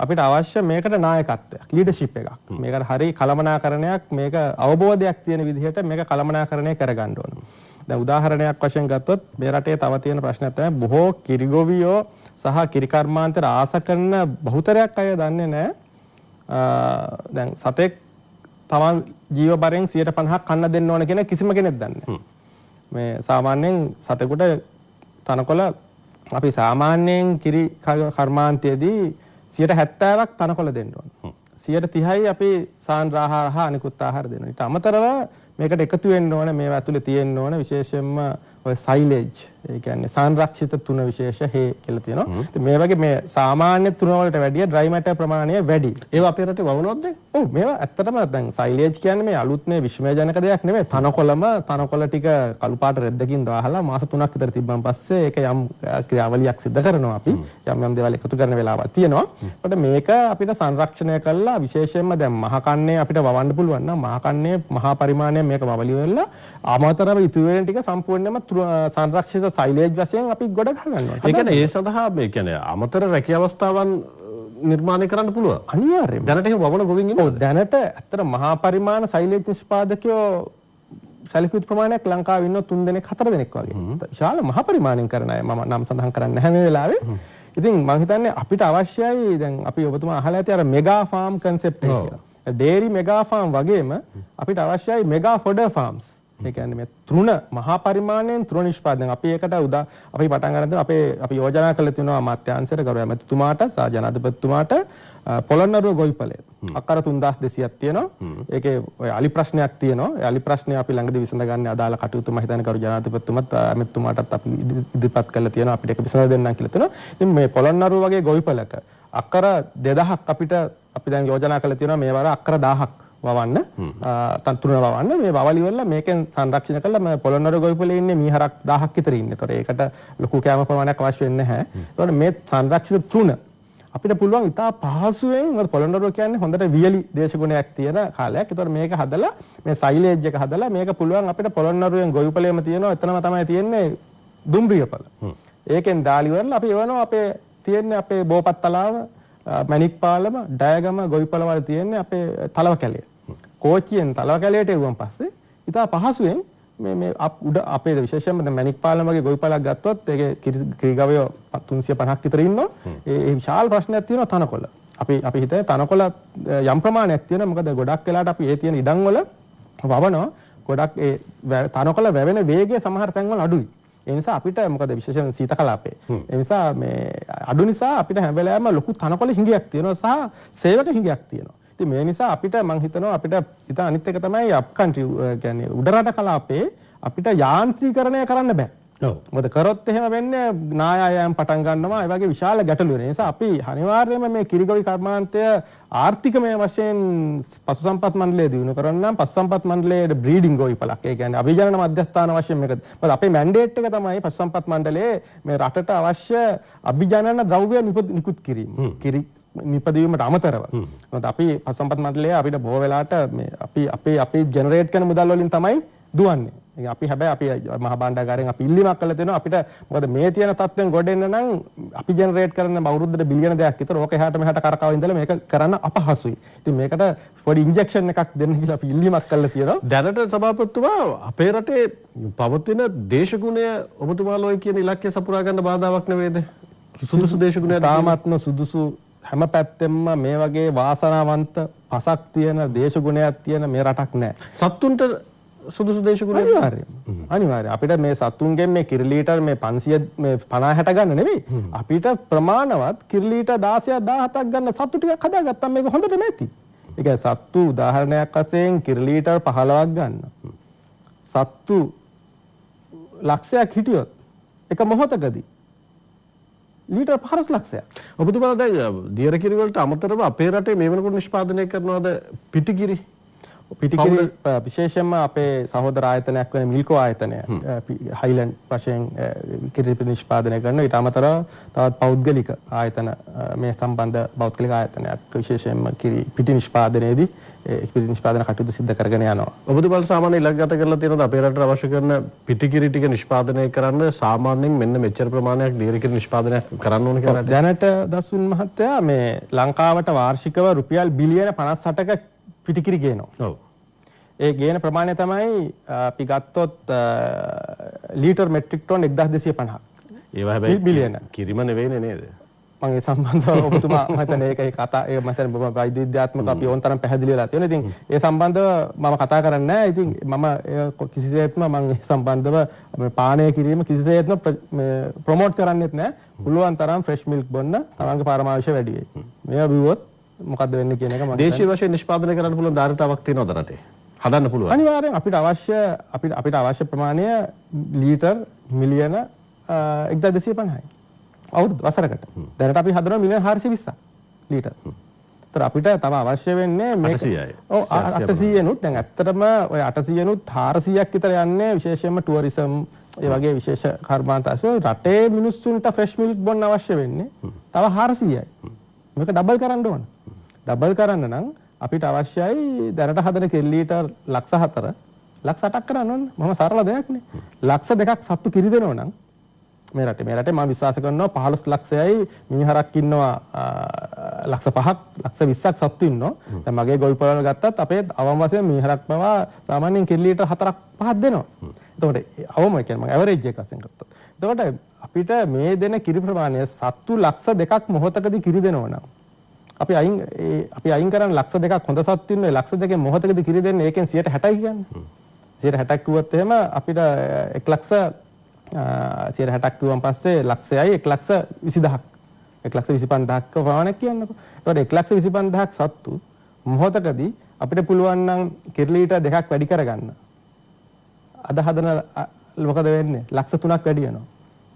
Speaker 2: අපිට අවශ්‍ය මේකට නායකත්වයක් ලීඩර්ෂිප් එකක්. මේකට හරි කළමනාකරණයක් මේක අවබෝධයක් තියෙන විදිහට මේක කළමනාකරණය කරගන්න ඕන. දැන් උදාහරණයක් වශයෙන් ගත්තොත් මේ රටේ තව තියෙන ප්‍රශ්නයක් තමයි බොහෝ කිරිගොවියෝ සහ කිරි කර්මාන්තයට ආස කරන බහුතරයක් අය දන්නේ නැහැ. දැන් සතෙක් තමන් ජීව බරෙන් 50% කන්න දෙන්න ඕන කියන කිසිම කෙනෙක් දන්නේ නැහැ. මේ සාමාන්‍යයෙන් සතෙකුට තනකොළ අපි සාමාන්‍යයෙන් කිරි කර්මාන්තයේදී 70%ක් තනකොළ දෙන්න ඕන. 30%යි අපි සාන්ද්‍ර ආහාර හා අනිකුත් ආහාර දෙනවා. ඊට අමතරව මේකට එකතු වෙන්න ඕන මේවා ඇතුලේ තියෙන්න ඕන විශේෂයෙන්ම ඔය සයිලේජ් ඒ කියන්නේ සංරක්ෂිත තුන විශේෂ හේ කියලා තියෙනවා. ඉතින් මේ වගේ මේ සාමාන්‍ය තුන වලට වැඩිය ඩ්‍රයි මැටර් ප්‍රමාණය වැඩි. ඒවා අපේ රටේ වවනවද? ඔව් මේවා ඇත්තටම දැන් සයිලේජ් කියන්නේ මේ අලුත් මේ විශ්මයජනක දෙයක් නෙමෙයි. තනකොළ ටික කළු පාට රෙද්දකින් දාලා මාස 3ක් විතර තිබ්බන් පස්සේ ඒක යම් ක්‍රියාවලියක් සිදු කරනවා අපි. යම් දේවල් එකතු කරන වෙලාවක් තියෙනවා. ඒකට මේක අපිට සංරක්ෂණය කළා විශේෂයෙන්ම දැන් මහ කන්නේ අපිට වවන්න පුළුවන් නම් මහ කන්නේ මහා පරිමාණයෙන් මේක වවලි වෙලා අමතරව ඉතුරු වෙන ටික සම්පූර්ණයෙන්ම සංරක්ෂිත සයිලේජ් වශයෙන් අපි ගොඩ ගන්නවා. ඒ කියන්නේ ඒ සඳහා මේ කියන්නේ අමතර රැකිය අවස්ථාවන් නිර්මාණය කරන්න පුළුවන්. අනිවාර්යයෙන්ම. දැනට එහෙම වවන ගොවින් ඉන්නවා. ඔව් දැනට ඇත්තට මහා පරිමාණ සයිලේජ් නිෂ්පාදකයෝ සැලකුත් ප්‍රමාණයක් ලංකාවේ ඉන්නවා 3 දෙනෙක් 4 දෙනෙක් වගේ. විශාල මහා පරිමාණයෙන් කරන අය මම නම් සඳහන් කරන්නේ නැහැ මේ වෙලාවේ. ඉතින් මම හිතන්නේ අපිට අවශ්‍යයි දැන් අපි ඔබතුමා අහලා ඇති අර මෙගා ෆාම් concept එක කියලා. ඩේරි මෙගා ෆාම් වගේම අපිට අවශ්‍යයි මෙගා ෆොඩර් ෆාම්ස්. ඒ කියන්නේ මේ තෘණ මහා පරිමාණයෙන් තෘණ නිෂ්පාදනය. අපි ඒකට අපි පටන් ගන්න අපි යෝජනා කළ තියෙනවා අමාත්‍යාංශයට ගරු ඇමතිතුමාට සහ ජනාධිපතිතුමාට පොළොන්නරුව ගොවිපළය. අක්කර 3200ක් තියෙනවා. ඒකේ ඔය අලි ප්‍රශ්නයක් තියෙනවා. ඒ අලි ප්‍රශ්නේ අපි ළඟදී විසඳ ගන්න අදාළ කටයුතු මම හිතන්නේ ගරු ජනාධිපතිතුමත් ඇමතිතුමාටත් අපි ඉදිරිපත් කළා තියෙනවා. අපිට ඒක විසඳ දෙන්නම් කියලා තියෙනවා. ඉතින් මේ පොළොන්නරුව වගේ ගොවිපළක අක්කර 2000ක් අපි දැන් යෝජනා කළා තියෙනවා මේ වර අක්කර 1000ක් වවන්න තන්තුරන වවන්න මේ වවලි වල මේකෙන් සංරක්ෂණය කළා මේ පොළොන්නරුව ගොවිපළේ ඉන්නේ මීහරක් 1000ක් විතර ඉන්නේ. ඒතකොට ඒකට ලොකු කෑම ප්‍රමාණයක් අවශ්‍ය වෙන්නේ නැහැ. ඒතකොට මේ සංරක්ෂිත තෘණ අපිට පුළුවන් ඉතා පහසුවෙන් මොකද පොළොන්නරුව කියන්නේ හොඳට වියලි දේශගුණයක් තියෙන කාලයක්. ඒතකොට මේක හදලා මේ සයිලේජ් එක හදලා මේක පුළුවන් අපිට පොළොන්නරුවෙන් ගොවිපළේම තියෙනවා. එතනම තමයි තියෙන්නේ දුම්රියපළ. ඒකෙන් දාලි වල අපි එවනවා අපේ තියෙන්නේ අපේ බෝපත් තලාව මැණික් පාලම ඩයගම ගොවිපළවල තියෙන්නේ අපේ තලව කැලේ. කෝච්චියෙන් තලව කැලේට එවුවන් පස්සේ ඉතා පහසුවෙන් මේ උඩ අපේ විශේෂයෙන්ම දැන් මැණික් පාලම වගේ ගොවිපළක් ගත්තොත් ඒකේ කිරිගවය 350ක් විතර ඉන්නවා. ඒ විශාල ප්‍රශ්නයක් තියෙනවා තනකොළ. අපි හිතේ තනකොළ යම් ප්‍රමාණයක් තියෙනවා. මොකද ගොඩක් වෙලාවට අපි ඒ තියෙන ඉඩම් වල වවනවා. ගොඩක් ඒ තනකොළ වැවෙන වේගය සමහර තැන්වල අඩුයි. ඒ නිසා අපිට මොකද විශේෂයෙන් සීත කලාපේ. ඒ නිසා මේ අඩු නිසා අපිට හැම වෙලාවෙම ලොකු තනකොළ හිඟයක් තියෙනවා සහ සේවක හිඟයක් තියෙනවා. ඉතින් මේ නිසා අපිට මම හිතනවා අපිට ඉතින් අනිත් එක තමයි අප් කන්ට්‍රි කියන්නේ උඩරට කලාපේ අපිට යාන්ත්‍රීකරණය කරන්න බෑ. ඔව්. මොකද කරොත් එහෙම වෙන්නේ නායයන් පටන් ගන්නවා. ඒ වගේ විශාල ගැටලු වෙන නිසා අපි අනිවාර්යයෙන්ම මේ කිරිගොවි කර්මාන්තය ආර්ථිකමය වශයෙන් පශු සම්පත් මණ්ඩලය දිනු කරන්න නම් පශු සම්පත් මණ්ඩලයේ බ්‍රීඩින් ගොවිපළක්. ඒ කියන්නේ අභිජනන මධ්‍යස්ථාන වශයෙන් මේක. මොකද අපේ මැන්ඩේට් එක තමයි පශු සම්පත් මණ්ඩලයේ මේ රටට අවශ්‍ය අභිජනන ද්‍රව්‍ය නිකුත් කිරීම. නිපදවීමට අමතරව. මොකද අපි පශු සම්පත් මණ්ඩලය අපිට බොහෝ වෙලාවට මේ අපි ජෙනරේට් කරන මුදල් වලින් තමයි දුවන්නේ. අපි හැබැයි අපි මහා භාණ්ඩාගාරයෙන් අපි ඉල්ලීමක් කළා දෙනවා අපිට මොකද මේ තියෙන තත්ත්වෙන් ගොඩ එන්න නම් අපි ජෙනරේට් කරන අවුරුද්දට බිලියන දෙකක් විතර ඕක එහාට මෙහාට කරකව ඉඳලා මේක කරන්න අපහසුයි. ඉතින් මේකට පොඩි ඉන්ජෙක්ෂන් එකක් දෙන්න කියලා අපි ඉල්ලීමක් කළා තියෙනවා.
Speaker 1: දැනට සභාපතිතුමා අපේ රටේ පවතින දේශගුණය ඔබතුමාලා ඔය කියන ඉලක්කය සපුරා ගන්න බාධාවක් නෙවෙයිද? සුදුසු දේශගුණයක්
Speaker 2: තාමත්ම සුදුසු හැම පැත්තෙම මේ වගේ වාසනාවන්ත පසක් තියෙන දේශගුණයක් තියෙන මේ රටක් නැහැ.
Speaker 1: සත්තුන්ට සුදුසු දේශගුණයක්
Speaker 2: අනිවාර්යයෙන් අපිට මේ සත්තුන්ගෙන් මේ කිරි ලීටර් මේ 500 මේ 50 60 ගන්න නෙවෙයි අපිට ප්‍රමාණවත් කිරි ලීටර් 16ක් 17ක් ගන්න සත්තු ටිකක් හදාගත්තාම මේක හොඳට නැති. ඒ කියන්නේ සත්තු උදාහරණයක් වශයෙන් කිරි ලීටර් 15ක් ගන්න. සත්තු ලක්ෂයක් හිටියොත් එක මොහොතකදී ලීටර් 5 ලක්ෂයක්.
Speaker 1: ඔබතුමාලා දැන් දියර කිරි වලට අමතරව අපේ රටේ මේ වෙනකොට නිෂ්පාදනය කරනවාද පිටිකිරි?
Speaker 2: පිටිකිරි විශේෂයෙන්ම අපේ සහෝදර ආයතනයක් වෙන මිල්කෝ ආයතනය හයිලන්ඩ් වශයෙන් කිරි නිෂ්පාදනය කරන ඊට අමතරව තවත් පෞද්ගලික ආයතන මේ සම්බන්ධ පෞද්ගලික ආයතනයක් විශේෂයෙන්ම කිරි පිටි නිෂ්පාදනයේදී පිටි නිෂ්පාදන කටයුතු සිදු කරගෙන යනවා.
Speaker 1: ඔබතුමාලා සාමාන්‍ය ඉලක්කගත කරලා තියෙනවද අපේ රටට අවශ්‍ය කරන පිටිකිරි ටික නිෂ්පාදනය කරන්න සාමාන්‍යයෙන් මෙන්න මෙච්චර ප්‍රමාණයක් දියර කිරි නිෂ්පාදනයක් කරන්න ඕන කියලා?
Speaker 2: දැනට දසුන් මහත්තයා මේ ලංකාවට වාර්ෂිකව රුපියල් බිලියන 58ක පිටිකිරි ගේනවා. ඔව්. ඒ ගේන ප්‍රමාණය තමයි අපි ගත්තොත් ලීටර් මෙට්‍රික් ටන් 1250ක්.
Speaker 1: ඒවා හැබැයි
Speaker 2: බිලියන.
Speaker 1: කිරිම නෙවෙයිනේ නේද?
Speaker 2: මම ඒ සම්බන්ධව ඔබතුමා මම හිතන්නේ ඒකයි කතා ඒ මම හිතන්නේ වෛද්‍ය විද්‍යාත්මක අපි ඕන තරම් පැහැදිලි වෙලා තියෙනවා. ඉතින් ඒ සම්බන්ධව මම කතා කරන්නේ නැහැ. ඉතින් මම කිසිසේත්ම මම ඒ සම්බන්ධව පානය කිරීම කිසිසේත්ම ප්‍රොමෝට් කරන්නේත් නැහැ. පුළුවන් තරම් ෆ්‍රෙෂ් මිල්ක් බොන්න තමන්ගේ පරමාවශ්‍ය වැඩි වෙයි. මේවා බිව්වොත් මොකද්ද වෙන්නේ කියන එක මම
Speaker 1: දේශීය වශයෙන් නිෂ්පාදනය කරන්න පුළුවන් ධාරිතාවක් තියෙනවද රටේ? හදන්න පුළුවන්.
Speaker 2: අනිවාර්යෙන් අපිට අවශ්‍ය ප්‍රමාණය ලීටර් මිලියන 1250යි. අවුරුදු වසරකට. දැනට අපි හදනවා මිලියන 420ක් ලීටර්. ඒතර අපිට තව අවශ්‍ය වෙන්නේ මේක
Speaker 1: 800යි.
Speaker 2: ඔව් 800 නුත් දැන් ඇත්තටම ඔය 800 නුත් 400ක් විතර යන්නේ විශේෂයෙන්ම ටුවරිසම් ඒ වගේ විශේෂ කර්මාන්ත අසෝ රටේ මිනිස්සුන්ට ෆ්‍රෙෂ් මිල්ක් බොන්න අවශ්‍ය වෙන්නේ තව 400යි. මේක ඩබල් කරන්න ඕන. ඩබල් කරන්න නම් අපිට අවශ්‍යයි දැනට හදන කිරි ලීටර් ලක්ෂ 4 ලක්ෂ 8ක් කරන්න ඕන. මම සරල දෙයක් නේ. ලක්ෂ 2ක් සත්තු කිරි දෙනවා නම් මේ රටේ මම විශ්වාස කරනවා 15 ලක්ෂයයි මිනිහරක් ඉන්නවා ලක්ෂ 5ක් ලක්ෂ 20ක් සත්තු ඉන්නවා. දැන් මගේ ගොවිපළවල ගත්තත් අපේ අවම වශයෙන් මිනිහරක් පවා සාමාන්‍යයෙන් කිරි ලීටර් 4ක් 5ක් දෙනවා. එතකොට අවම කියන්නේ මම ඇවරේජ් එක වශයෙන් ගත්තොත්. එතකොට අපිට මේ දෙන කිරි ප්‍රමාණය සත්තු ලක්ෂ 2ක් මොහොතකදී කිරි දෙනවා නම් අපි අයින් කරන් ලක්ෂ 2ක් හොඳ සත්තු ඉන්නේ ලක්ෂ 2කින් මොහොතකදී කිරි දෙන්නේ ඒකෙන් 60යි කියන්නේ 60ක් කිව්වොත් එහෙම අපිට 1 ලක්ෂ 60ක් කිව්වන් පස්සේ ලක්ෂයයි 1 ලක්ෂ 20000ක් 1 ලක්ෂ 25000ක් ප්‍රමාණයක් කියන්නකෝ. එතකොට 1 ලක්ෂ 25000ක් සත්තු මොහොතකදී අපිට පුළුවන් නම් කිරි ලීටර් 2ක් වැඩි කරගන්න. අද හදන මොකද වෙන්නේ? ලක්ෂ 3ක් වැඩි වෙනවා.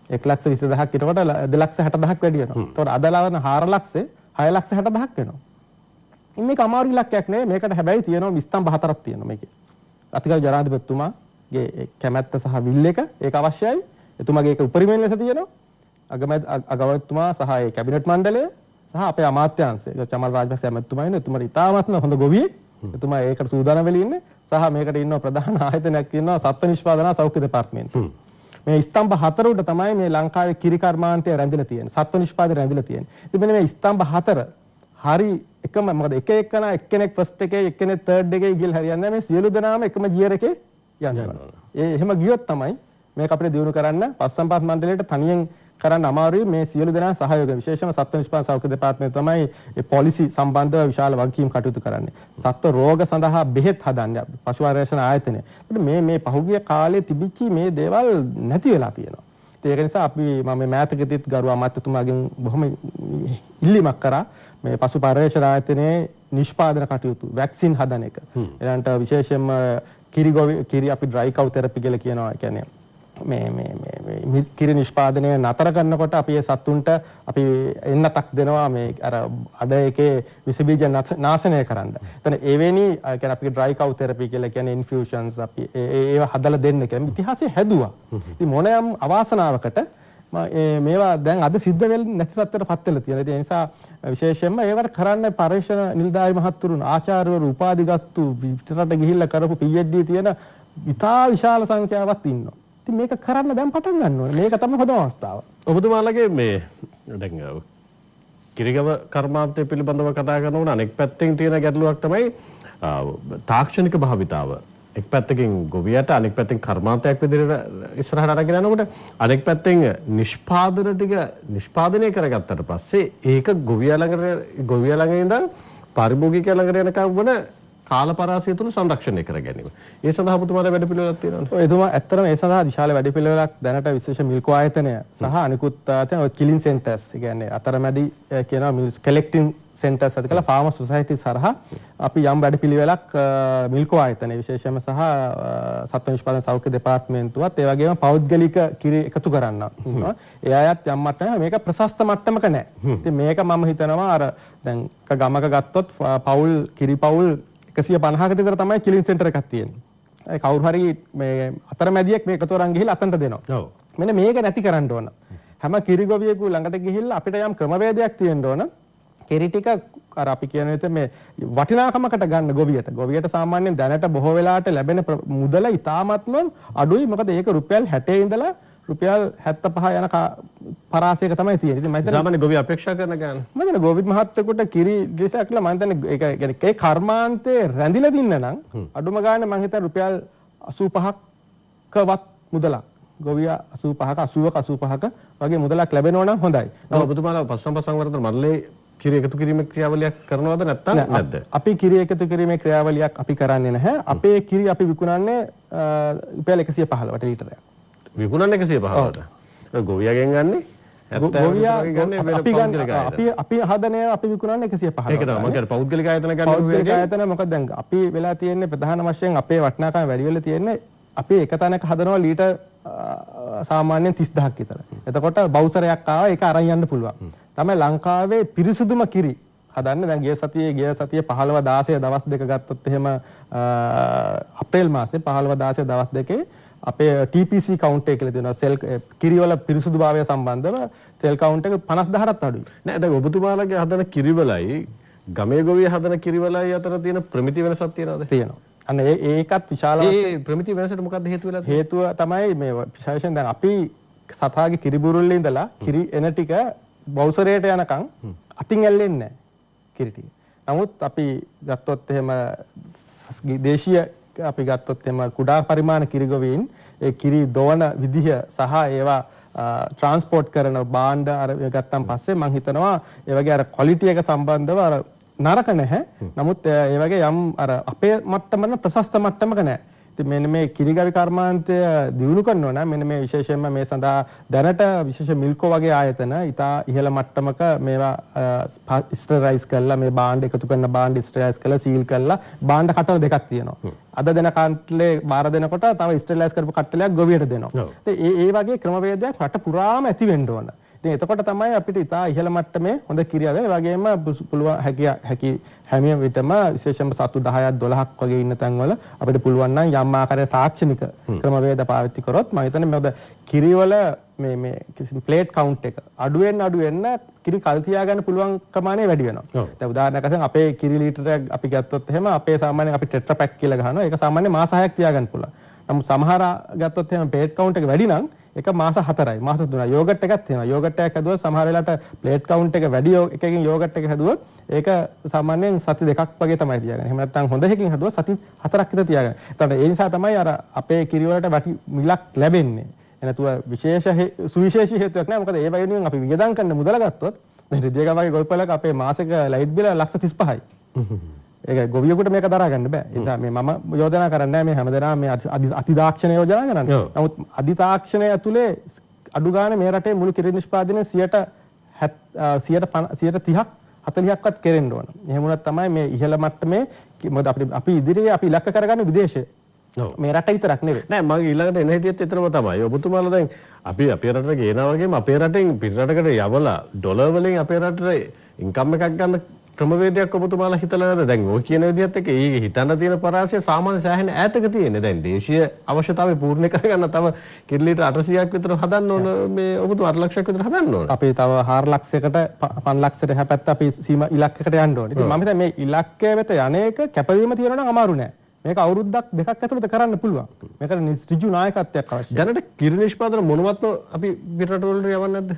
Speaker 2: 1 ලක්ෂ 20000ක් ඊටකොට 2 ලක්ෂ 60000ක් වැඩි වෙනවා. එතකොට අද ලවන 4 ලක්ෂේ 6 ලක්ෂ 60000ක් වෙනවා. මේක අමාරු ඉලක්කයක් නෙවෙයි. මේකට හැබැයි තියෙනවා විස්තම්භ 4ක් තියෙනවා මේකේ. අතිගරු ජනාධිපතිතුමාගේ කැමැත්ත සහ විල් එක ඒක අවශ්‍යයි. එතුමාගේ ඒක උපරිමයෙන් ලෙස තියෙනවා. අගමැතිතුමා සහ ඒ කැබිනට් මණ්ඩලය සහ අපේ අමාත්‍යාංශය චමල් රාජපක්ෂ ඇමතිතුමා ඉන්නේ. එතුමාට ඉතාමත්ම හොඳ ගොවියෙක්. එතුමා ඒකට සූදානම් වෙලා ඉන්නේ. සහ මේකට ඉන්න ප්‍රධාන ආයතනයක් තියෙනවා සත්ත්ව නිෂ්පාදන සෞඛ්‍ය දෙපාර්තමේන්තුව. මේ ස්තම්භ 4 උඩ තමයි මේ ලංකාවේ කිරි කර්මාන්තය රැඳිලා තියෙන්නේ. සත්ත්ව නිෂ්පාදනය රැඳිලා තියෙන්නේ. ඉතින් මෙන්න මේ ස්තම්භ 4 හරි එකම මොකද එක එකනා එක්කෙනෙක් ෆස්ට් එකේ එක්කෙනෙක් තර්ඩ් එකේ ගිහලා හරියන්නේ නැහැ. මේ සියලු දෙනාම එකම ගියර් එකේ යනවා. එහෙම ගියොත් තමයි මේක අපිට දියුණු කරන්න පස්සම්පාත් මණ්ඩලයට තනියෙන් කරන්න අමාරුයි. මේ සියලු දෙනා සහයෝගය විශේෂම සත්ත්ව නිෂ්පාදන සෞඛ්‍ය දෙපාර්තමේන්තුව තමයි මේ පොලිසි සම්බන්ධව විශාල වගකීම් කටයුතු කරන්නේ. සත්ත්ව රෝග සඳහා බෙහෙත් හදන්නේ පශු ආරක්ෂණ ආයතනය. මේ පහුගිය කාලේ තිබිච්ච මේ දේවල් නැති වෙලා තියෙනවා. ඒක නිසා අපි මම මෑතකදීත් ගරු අමාත්‍යතුමාගෙන් බොහොම ඉල්ලීමක් කරා මේ පශු පර්යේෂණ ආයතනයේ නිෂ්පාදන කටයුතු වැක්සින් හදන එක. ඊළඟට විශේෂයෙන්ම කිරි අපි ඩ්‍රයි කව් තෙරපි කියලා කියනවා. කියන්නේ මේ කිරි නිෂ්පාදනය නතර කරනකොට අපි ඒ සත්තුන්ට අපි එන්නතක් දෙනවා මේ අර අඩ එකේ විස බීජ නාශනය කරන්න. එතන එවැනි කියන්නේ අපි ඩ්‍රයි කව් තෙරපි කියලා කියන්නේ ඉන්ෆියුෂන්ස් අපි ඒව හදලා දෙන්න කියලා ඉතිහාසයේ හැදුවා. ඉතින් මොනෑම අවාසනාවකට මේවා දැන් අද සිද්ධ වෙන්නේ නැති තත්ත්වයටපත් වෙලා තියෙනවා. ඒ නිසා විශේෂයෙන්ම ඒවට කරන්න පරීක්ෂණ නිලධාරි මහත්තුරුන් ආචාර්යවරු උපාධිගත්තු පිටරට ගිහිල්ලා කරපු PhD තියෙන ඉතා විශාල සංඛ්‍යාවක් ඉන්නවා. ඉතින් මේක කරන්න දැන් පටන් ගන්න ඕනේ. මේක තමයි හොඳම අවස්ථාව.
Speaker 1: ඔබතුමාලගේ මේ දැන් කිරිගව කර්මාන්තය පිළිබඳව කතා කරනකොට අනෙක් පැත්තෙන් තියෙන ගැටලුවක් තමයි තාක්ෂණික භාවිතාව. එක් පැත්තකින් ගොවියට අනෙක් පැත්තෙන් කර්මාන්තයක් විදිහට ඉස්සරහට අරගෙන යනකොට අනෙක් පැත්තෙන් නිෂ්පාදන ටික නිෂ්පාදනය කරගත්තට පස්සේ ඒක ගොවියා ළඟ ඉඳන් පරිභෝගිකයා ළඟට යනකම් වන කාලපරාසය තුල සංරක්ෂණය කර ගැනීම. ඒ සඳහා ඔබතුමාලා වැඩපිළිවෙලක් තියෙනවද? ඔය එතුමා ඇත්තටම ඒ සඳහා විශාල වැඩපිළිවෙලක් දැනට විශේෂ මිල්කෝ ආයතනය සහ අනිකුත් ආයතන කිලින් සෙන්ටර්ස්, ඒ කියන්නේ අතරමැදි කියනවා කලෙක්ටිං සෙන්ටර්ස් අද කියලා ෆාමර් සොසයිටිස් හරහා අපි යම් වැඩපිළිවෙලක් මිල්කෝ ආයතනය විශේෂයෙන්ම සහ සත්ත්ව නිෂ්පාදන සෞඛ්‍ය දෙපාර්තමේන්තුවත් ඒ වගේම පෞද්ගලික කිරි එකතු කරන්න ඉන්නවා. ඒ අයත් යම් මට්ටමක මේක ප්‍රශස්ත මට්ටමක නැහැ. ඉතින් මේක මම හිතනවා අර දැන් ගමක ගත්තොත් පවුල් කිරි පවුල් 150කට විතර තමයි කිලින් සෙන්ටර් එකක් තියෙන්නේ. ඒ කවුරු හරි මේ අතරමැදියෙක් මේ එකතු අරන් ගිහිල්ලා අතන්ට දෙනවා. ඔව්. මෙන්න මේක නැති කරන්න ඕන. හැම කිරිගොවියෙකු ළඟට ගිහිල්ලා අපිට යම් ක්‍රමවේදයක් තියෙන්න ඕන. කිරි ටික අර අපි කියන විදිහට මේ වටිනාකමකට ගන්න ගොවියට. ගොවියට සාමාන්‍යයෙන් දැනට බොහෝ වෙලාවට ලැබෙන මුදල ඉතාමත්ම අඩුයි. මොකද ඒක රුපියල් 60 ඉඳලා රුපියල් 75 යන පරාසයක තමයි තියෙන්නේ. ඉතින් මම හිතන්නේ සාමාන්‍ය ගොවි අපේක්ෂා කරන ගාන. මම හිතන්නේ ගොවි මහත්තයෙකුට කිරි දිශා කියලා මම හිතන්නේ ඒක يعني ඒ කර්මාන්තේ රැඳිලා දින්න නම් අඩුම ගානේ මම හිතන්නේ රුපියල් 85කවත් මුදලක්. ගොවියා 85ක 80ක 85ක වගේ මුදලක් ලැබෙනවා නම් හොඳයි. ඔබතුමාලා පස්සම්ප සංවර්ධන මණ්ඩලයේ කිරි එකතු කිරීමේ ක්‍රියාවලියක් කරනවද නැත්නම් නැද්ද? අපි කිරි එකතු කිරීමේ ක්‍රියාවලියක් අපි කරන්නේ නැහැ. අපේ කිරි අපි විකුණන්නේ රුපියල් 115ට ලීටරයක්. විකුණන්නේ 115ට. ගොවියාගෙන් ගන්නේ අපි හදන්නේ අපි විකුණන්නේ 115ට. ඒක තමයි මම කියන්නේ පෞද්ගලික ආයතන ගන්න පෞද්ගලික ආයතන මොකද දැන් අපි වෙලා තියෙන්නේ ප්‍රධාන වශයෙන් අපේ වටිනාකම වැඩි වෙලා තියෙන්නේ අපි එක තැනක හදනවා ලීටර් සාමාන්‍යයෙන් 30000ක් විතර. එතකොට බවුසරයක් ආවා ඒක අරන් යන්න පුළුවන්. තමයි ලංකාවේ පිරිසුදුම කිරි හදන්නේ දැන් ගිය සතියේ 15 16 දවස් දෙක ගත්තොත් එහෙම අප්‍රේල් මාසේ 15 16 දවස් දෙකේ අපේ TPC කවුන්ට් එක කියලා දෙනවා සෙල් කිරි වල පිරිසුදුභාවය සම්බන්ධව සෙල් කවුන්ට් එක 50000ට අඩුයි. නෑ දැන් ඔබතුමාලගේ හදන කිරිවලයි ගමේ ගොවිය හදන කිරිවලයි අතර තියෙන ප්‍රමිති වෙනසක් තියෙනවද? තියෙනවා. අන්න ඒකත් විශාල ඒ ප්‍රමිති වෙනසට මොකක්ද හේතුව වෙලා? හේතුව තමයි මේ විශේෂයෙන් දැන් අපි සතාගේ කිරි බුරුල්ලේ ඉඳලා කිරි එන ටික බවුසරයට යනකම් අතින් ඇල්ලෙන්නේ නැහැ කිරි ටික. නමුත් අපි ගත්තොත් එහෙම දේශීය අපි ගත්තොත් එහෙම කුඩා පරිමාණ කිරිගොවීන් ඒ කිරි දොවන විදිහ සහ ඒවා
Speaker 2: ට්‍රාන්ස්පෝර්ට් කරන භාණ්ඩ අර ගත්තන් පස්සේ මම හිතනවා ඒ වගේ අර ක්වොලිටි එක සම්බන්ධව අර නරක නැහැ. නමුත් ඒ වගේ යම් අර අපේ මට්ටමන ප්‍රශස්ත මට්ටමක නැහැ. ඉතින් මෙන්න මේ කිරිගවි කර්මාන්තය දියුණු කරනවා නම් මෙන්න මේ විශේෂයෙන්ම මේ සඳහා දැනට විශේෂ මිල්කෝ වගේ ආයතන ඉතා ඉහළ මට්ටමක මේවා ස්ටරයිස් කරලා මේ භාණ්ඩ එකතු කරන භාණ්ඩ ස්ටරයිස් කරලා සීල් කරලා භාණ්ඩ කටවල දෙකක් තියෙනවා. අද දෙන කට්ටලේ බාර දෙනකොට තව ස්ටරයිස් කරපු කට්ටලයක් ගොවියට දෙනවා. ඉතින් ඒ වගේ ක්‍රමවේදයක් රට පුරාම ඇති වෙන්න ඕන. ඉතින් එතකොට තමයි අපිට ඉතා ඉහළ මට්ටමේ හොඳ කිරියද ඒ වගේම පුළුවන් හැකි හැම විටම විශේෂයෙන්ම සතු 10ක් 12ක් වගේ ඉන්න තැන්වල අපිට පුළුවන් නම් යම් ආකාරයේ තාක්ෂණික ක්‍රමවේද පාවිච්චි කරොත් මම හිතන්නේ මොකද කිරිවල මේ ප්ලේට් කවුන්ට් එක අඩු වෙන්න කිරි කල් තියා ගන්න පුළුවන් ප්‍රමාණය වැඩි වෙනවා. දැන් උදාහරණයක් වශයෙන් අපේ කිරි ලීටරයක් අපි ගත්තොත් එහෙම අපේ සාමාන්‍යයෙන් අපි ටෙට්‍රා පැක් කියලා ගහනවා. ඒක සාමාන්‍යයෙන් මාස 6ක් තියා ගන්න පුළුවන්. නමුත් සමහර ගත්තොත් එහෙම ප්ලේට් කවුන්ට් එක වැඩි නම් එක මාස 4යි මාස 3යි යෝගට් එකක් තියෙනවා යෝගට් එකක් හැදුවොත් සමහර වෙලාවට ප්ලේට් කවුන්ට් එක වැඩි එකකින් යෝගට් එක හැදුවොත් ඒක සාමාන්‍යයෙන් සති 2ක් වගේ තමයි තියාගන්නේ. එහෙම නැත්නම් හොඳ එකකින් හැදුවොත් සති 4ක් විතර තියාගන්න. එතකොට ඒ නිසා තමයි අර අපේ කිරි වලට මිලක් ලැබෙන්නේ. එනතුව සුවිශේෂී හේතුවක් නෑ. මොකද ඒ වගේනින් අපි වියදම් කරන මුදල ගත්තොත් දැන් රිදියක වගේ ගොවිපලක අපේ මාසික ලයිට් බිල ලක්ෂ 35යි. ඒක ගොවියෙකුට මේක දරා ගන්න බෑ. ඒ නිසා මේ මම යෝජනා කරන්නේ මේ හැමදේම මේ අති තාක්ෂණ යෝජනා කරන්නේ. නමුත් අධි තාක්ෂණය ඇතුලේ අඩු ගන්න මේ රටේ මුළු කිරි නිෂ්පාදනයේ 130ක් 40ක්වත් කෙරෙන්න ඕන. එහෙම වුණත් තමයි මේ ඉහළ මට්ටමේ මොකද අපි ඉදිරියේ අපි ඉලක්ක කරගන්නේ විදේශය. මේ රට විතරක් නෙවෙයි. නෑ මම ඊළඟට එන හිටියත් එතරම් තමයි. ඔබතුමාලා දැන් අපි අපේ රටට ගේනවා වගේම අපේ රටෙන් පිටරටකට යවලා ඩොලර් වලින් අපේ රටට ඉන්කම් එකක් ගන්න ක්‍රමවේදයක් ඔබතුමාලා හිතලාද? දැන් ඔය කියන විදිහත් එක්ක ඊ හිතන්න තියෙන පරාසය සාමාන්‍ය සෑහෙන ඈතක තියෙන්නේ. දැන් දේශීය අවශ්‍යතාවය පූර්ණ කරගන්න තව කිරි ලීටර් 800ක් විතර හදන්න ඕන. මේ ඔබතුමා 8 ලක්ෂයක් විතර හදන්න ඕන. අපි තව 4 ලක්ෂයකට 5 ලක්ෂයට හැපැත්ත අපි සීමා ඉලක්කයකට යන්න ඕනේ. ඉතින් මම හිතන්නේ මේ ඉලක්කය වෙත යන්නේක කැපවීම තියෙනවා නම් අමාරු නෑ. මේක අවුරුද්දක් දෙකක් ඇතුළත කරන්න පුළුවන්. මේකට ඍජු නායකත්වයක් අවශ්‍යයි. දැනට කිරි නිෂ්පාදන මොනවත්ම අපි පිටරට වලට යවන්නේ නැද්ද?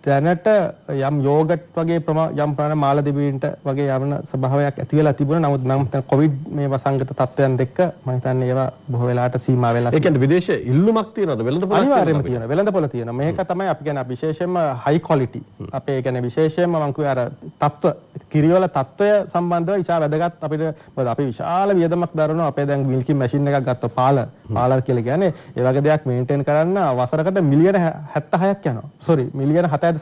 Speaker 2: දැනට යම් යෝගට් වගේ යම් ප්‍රමාණ මාළදිවයින්ට වගේ යවන ස්වභාවයක් ඇති වෙලා තිබුණා. නමුත් නම් කොවිඩ් මේ වසංගත තත්ත්වයන් දෙක මම හිතන්නේ ඒවා බොහෝ වෙලාවට සීමා වෙලා. ඒ කියන්නේ විදේශ ඉල්ලුමක් තියෙනවද? වෙළඳපොළ අනිවාර්යයෙන්ම තියෙනවා. වෙළඳපොළ තියෙනවා. මේක තමයි අපි කියන්නේ විශේෂයෙන්ම හයි ක්වොලිටි. අපේ කියන්නේ විශේෂයෙන්ම මම කිව්වේ අර තත්ත්ව කිරිවල තත්ත්වය සම්බන්ධව ඉතා වැදගත් අපිට. මොකද අපි විශාල වියදමක් දරනවා. අපේ දැන් මිල්කින් මැෂින් එකක් ගත්තා පාලර් කියලා කියන්නේ ඒ වගේ දෙයක් මේන්ටේන් කරන්න වසරකට මිලියන 76ක් යනවා. සෝරි මිලියන 7.6ක්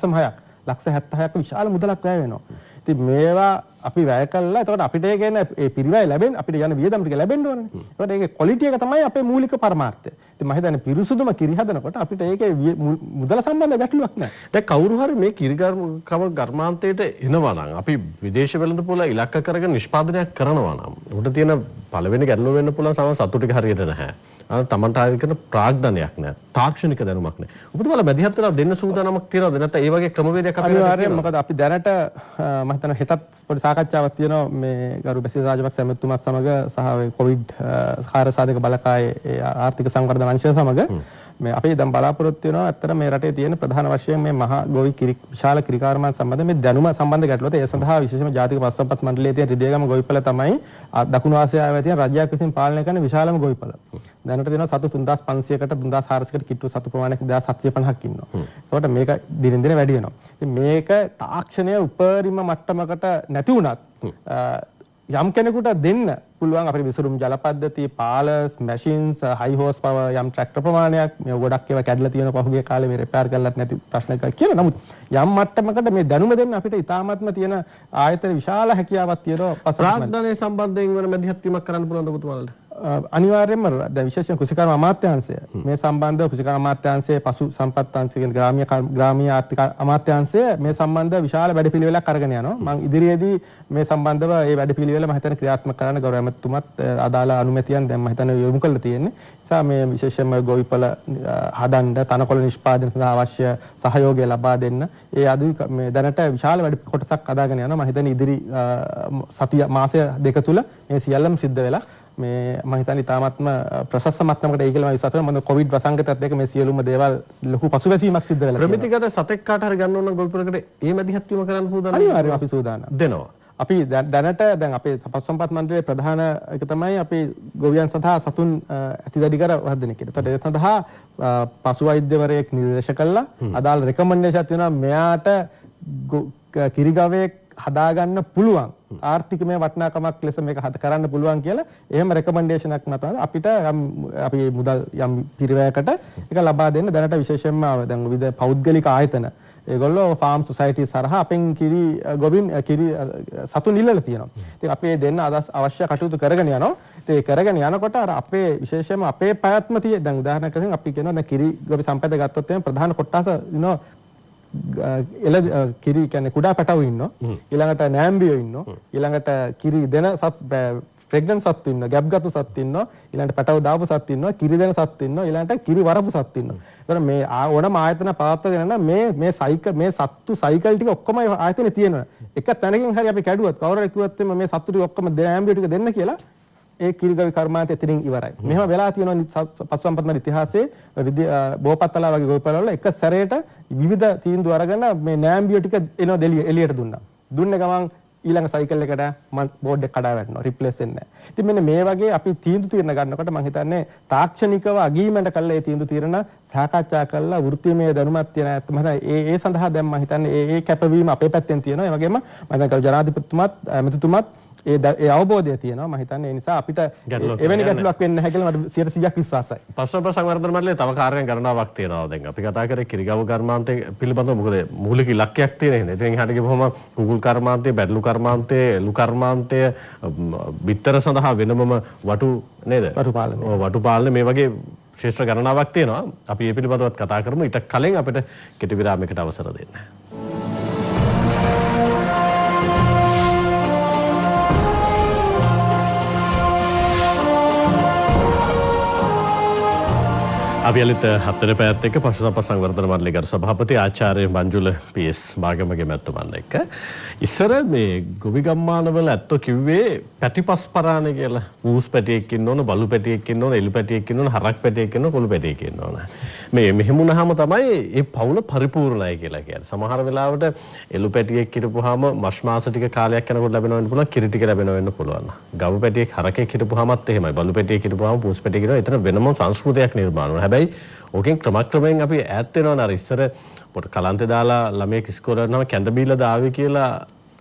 Speaker 2: ලක්ෂ 76ක විශාල මුදලක් වැය වෙනවා. ඉතින් මේවා අපි වැය කළා. එතකොට අපිට ඒ කියන්නේ ඒ පිරිවැය ලැබෙන්න අපිට යන වියදම් ටික ලැබෙන්න ඕනේ. ඒකට ඒකේ ක්වොලිටි එක තමයි අපේ මූලික පරමාර්ථය. ඉතින් මම හිතන්නේ පිරිසුදුම කිරි හදනකොට අපිට ඒකේ මුදල සම්බන්ධ ගැටලුවක් නැහැ. දැන් කවුරු හරි මේ කිරි කර්මාන්තයට එනවා නම් අපි විදේශ වෙළඳපොළ ඉලක්ක කරගෙන නිෂ්පාදනයක් කරනවා නම් උඩ තියෙන පළවෙනි ගැටලුව වෙන්න පුළුවන් සතු ටික හරියට නැහැ. තමන්ට ආයෙ කරන ප්‍රාග්ධනයක් නැහැ. තාක්ෂණික දැනුමක් නැහැ. ඔබතුමාලා මැදිහත් වෙලා දෙන්න සූදානමක් තියනවද? නැත්නම් ඒ වගේ ක්‍රමවේදයක් අපි අනිවාර්යයෙන් මොකද අපි දැනට මම හිතනවා හෙටත් පොඩි සාකච්ඡාවක් තියෙනවා මේ ගරු බැසිල් රාජපක්ෂ ඇමතුමත් සමග සහ කොවිඩ් කාර්යසාධක බලකායේ ආර්ථික සංවර්ධන අංශය සමග මේ අපි දැන් බලාපොරොත්තු වෙනවා අතර මේ රටේ තියෙන ප්‍රධාන වශයෙන් මේ මහා ගොවි විශාල කිරි කර්මාන්ත සම්බන්ධ මේ දැනුම සම්බන්ධ ගැටලුවත් ඒ සඳහා විශේෂම ජාතික පස්සම්පත් මණ්ඩලයේ තියෙන රිදේගම ගොවිපළ තමයි දකුණු ආසියාවේ තියෙන රජයක් විසින් පාලනය කරන විශාලම ගොවිපළ. දැනට තියෙනවා සතු 3500කට 3400කට කිට්ටු සතු ප්‍රමාණයක් 1750ක් ඉන්නවා. ඒකට මේක දිනෙන් දින වැඩි වෙනවා. ඉතින් මේක තාක්ෂණය උපරිම මට්ටමකට නැති වුණත් යම් කෙනෙකුට දෙන්න පුළුවන් අපේ විසුරුම් ජල පද්ධතිය පාලර්ස් මැෂින්ස් හයි හෝස් පවර් යම් ට්‍රැක්ටර් ප්‍රමාණයක් මේ ගොඩක් ඒවා කැඩලා තියෙන පහුගිය කාලේ මේ රිපෙයාර් කරලත් නැති ප්‍රශ්නයක් කියලා. නමුත් යම් මට්ටමකට මේ දැනුම දෙන්න අපිට ඉතාමත්ම තියෙන ආයතන විශාල හැකියාවක් තියෙනවා. ප්‍රාග්ධනයේ සම්බන්ධයෙන් වෙන මැදිහත් වීමක් කරන්න පුළුවන් ඔබතුමාලට? අනිවාර්යයෙන්ම දැන් විශේෂයෙන් කෘෂිකර්ම අමාත්‍යාංශය මේ සම්බන්ධව කෘෂිකර්ම අමාත්‍යාංශයේ පසු සම්පත් අංශය කියන ග්‍රාමීය ආර්ථික අමාත්‍යාංශය මේ සම්බන්ධව විශාල වැඩපිළිවෙලක් අරගෙන යනවා. මම ඉදිරියේදී මේ සම්බන්ධව මේ වැඩපිළිවෙල මම හිතන්නේ ක්‍රියාත්මක කරන්න ගෞරව ඇමතුමත් අදාළ අනුමැතියන් දැන් මම හිතන්නේ යොමු කරලා තියෙන්නේ. නිසා මේ විශේෂයෙන්ම ගොවිපළ හදන්න තනකොළ නිෂ්පාදනය සඳහා අවශ්‍ය සහයෝගය ලබා දෙන්න ඒ අද මේ දැනට විශාල වැඩ කොටසක් අදාගෙන යනවා. මම හිතන්නේ ඉදිරි සතිය මාසය දෙක තුල මේ සියල්ලම සිද්ධ වෙලා මේ මම හිතන්නේ ඉතාමත්ම ප්‍රශස්ත මට්ටමකට ඒ කියලා මම විශ්වාස කරනවා. මොකද කොවිඩ් වසංගතයත් එක්ක මේ සියලුම දේවල් ලොකු පසුබැසීමක් සිද්ධ වෙලා තියෙනවා. ප්‍රමිතිගත සතෙක් කාට හරි ගන්න ඕන නම් ගොවිපළකට ඒ මැදිහත් වීම කරන්න පුළුවන්. අනිවාර්යයෙන් අපි සූදානම්. දෙනවා. අපි දැනට දැන් අපේ පශු සම්පත් මණ්ඩලයේ ප්‍රධාන එක තමයි අපි ගොවියන් සඳහා සතුන් ඇතිදඩි කර වර්ධනය කිරීම. ඒතකොට ඒ සඳහා පශු වෛද්‍යවරයෙක් නිර්දේශ කළා. අදාළ රෙකමෙන්ඩේෂන් තියෙනවා මෙයාට කිරිගවයෙක් හදාගන්න පුළුවන් ආර්ථිකමය වටිනාකමක් ලෙස මේක කරන්න පුළුවන් කියලා එහෙම රෙකමෙන්ඩේෂන් එකක් නැතන අපිට අපි මුදල් යම් පිරිවැයකට ඒක ලබා දෙන්න දැනට විශේෂයෙන්ම දැන් විවිධ පෞද්ගලික ආයතන ඒගොල්ලෝ ෆාම් සොසයිටි සරහා අපෙන් කිරි ගොවින් කිරි සතුන් ඉල්ලලා තියෙනවා. ඉතින් අපි දෙන්න අවශ්‍ය කටයුතු කරගෙන යනවා. ඉතින් ඒ කරගෙන යනකොට අර අපේ විශේෂයෙන්ම අපේ පැවැත්ම තියෙන දැන් උදාහරණයක් වශයෙන් අපි කියනවා දැන් කිරි ගොවි සම්පත ගත්තොත් එහෙනම් ප්‍රධාන කොටස කිරි කියන්නේ කුඩා පැටවු ඉන්නවා. ඊළඟට නෑම්බියෝ ඉන්නවා. ඊළඟට කිරි දෙන ප්‍රෙග්නන්ට් සත්තු ඉන්නවා. ගැබ්ගතු සත්තු ඉන්නවා. ඊළඟට පැටවු දාපු සත්තු ඉන්නවා. කිරි දෙන සත්තු ඉන්නවා. ඊළඟට කිරි වරපු සත්තු ඉන්නවා. ඒතර මේ ඕනම ආයතන පවත්වාගෙන යන මේ සත්තු සයිකල් ටික ඔක්කොම ආයතනේ තියෙනවා. එක තැනකින් හරි අපි කැඩුවත් කවුරු හරි කිව්වත් මේ සත්තු ටික ඔක්කොම නෑම්බියෝ ටික දෙන්න කියලා ඒ කිරිගවි කර්මාන්තය එතනින් ඉවරයි. මෙහෙම වෙලා තියෙනවා පශු සම්පත් මණ්ඩල ඉතිහාසයේ බෝපත්තලා වගේ ගොවිපළවල එක සැරේට විවිධ තීන්දුව අරගෙන මේ නෑම්බියෝ ටික එනවා එළියට දුන්නා. දුන්න ගමන් ඊළඟ සයිකල් එකට බෝඩ් එක කඩා වැටෙනවා රිප්ලේස් වෙන්නේ නැහැ. ඉතින් මෙන්න මේ වගේ අපි තීන්දුව తీරන ගන්නකොට මම හිතන්නේ තාක්ෂණිකව අගීමෙන්ට කළා මේ තීන්දුව తీරන සාකච්ඡා කළා වෘත්තීයමය දැනුමක් තියෙන ඇත්ත මම ඒ සඳහා දැන් මම හිතන්නේ ඒ කැපවීම අපේ පැත්තෙන් තියෙනවා. ඒ වගේම මම දැන් ජනාධිපතිතුමත් ඇමතිතුමත් ඒ අවබෝධය තියෙනවා. මම හිතන්නේ ඒ නිසා අපිට එවැනි ගැටලුවක් වෙන්නේ නැහැ කියලා මට 100% විශ්වාසයි.
Speaker 1: පශු සංවර්ධන මණ්ඩලයේ තව කාර්යයන් ගණනාවක් තියෙනවා. දැන් අපි කතා කරේ කිරිගව කර්මාන්තය පිළිබඳව මොකද මූලික ඉලක්කයක් තියෙන හින්දා. ඉතින් එහාට ගිහම කුකුල් කර්මාන්තය, බැඩළු කර්මාන්තය, එළු කර්මාන්තය, බිත්තර සඳහා වෙනමම වටු නේද? වටු පාලනය මේ වගේ ශේෂ්ත්‍ර ගණනාවක් තියෙනවා. අපි මේ පිළිබඳවත් කතා කරමු. ඊට කලින් අපිට කෙටි විරාමයකට අවසර දෙන්න. අපි අලුත් හතර පැයත් එක්ක පශු සම්පත් සංවර්ධන මණ්ඩලයේ ගරු සභාපති ආචාර්ය මංජුල පී.එස්. මාගමගේ මැතිතුමන් එක්ක ඉස්සර මේ ගොවි ගම්මානවල ඇත්තෝ කිව්වේ පැටිපස් පරාණේ කියලා. ඌස් පැටියෙක් ඉන්න ඕන, බලු පැටියෙක් ඉන්න ඕන, එළු පැටියෙක් ඉන්න ඕන, හරක් පැටියෙක් ඉන්න ඕන, කොළු පැටියෙක් ඉන්න ඕන. මේ මෙහෙම වුණාම තමයි මේ පවුල පරිපූර්ණයි කියලා කියන්නේ. සමහර වෙලාවට එළු පැටියෙක් හිටපුවාම මස් මාස ටික කාලයක් යනකොට ලැබෙනවා වෙන්න පුළුවන්, කිරි ටික ලැබෙනවා වෙන්න පුළුවන්. ගව පැටියෙක් හරකෙක් හිටපුවාමත් එහෙමයි. බලු පැටියෙක් හිටපුවාම පූස් පැටියෙක් හිටපුවා. එතන වෙනම සංස්කෘතියක් නිර්මාණය වෙනවා. හැබැයි ඕකෙන් ක්‍රමක්‍රමයෙන් අපි ඈත් වෙනවා නේද? ඉස්සර පොට කලන්තේ දාලා ළමයෙක් ඉස්කෝලේ යනවාම කැඳ බීලා දාවි කියලා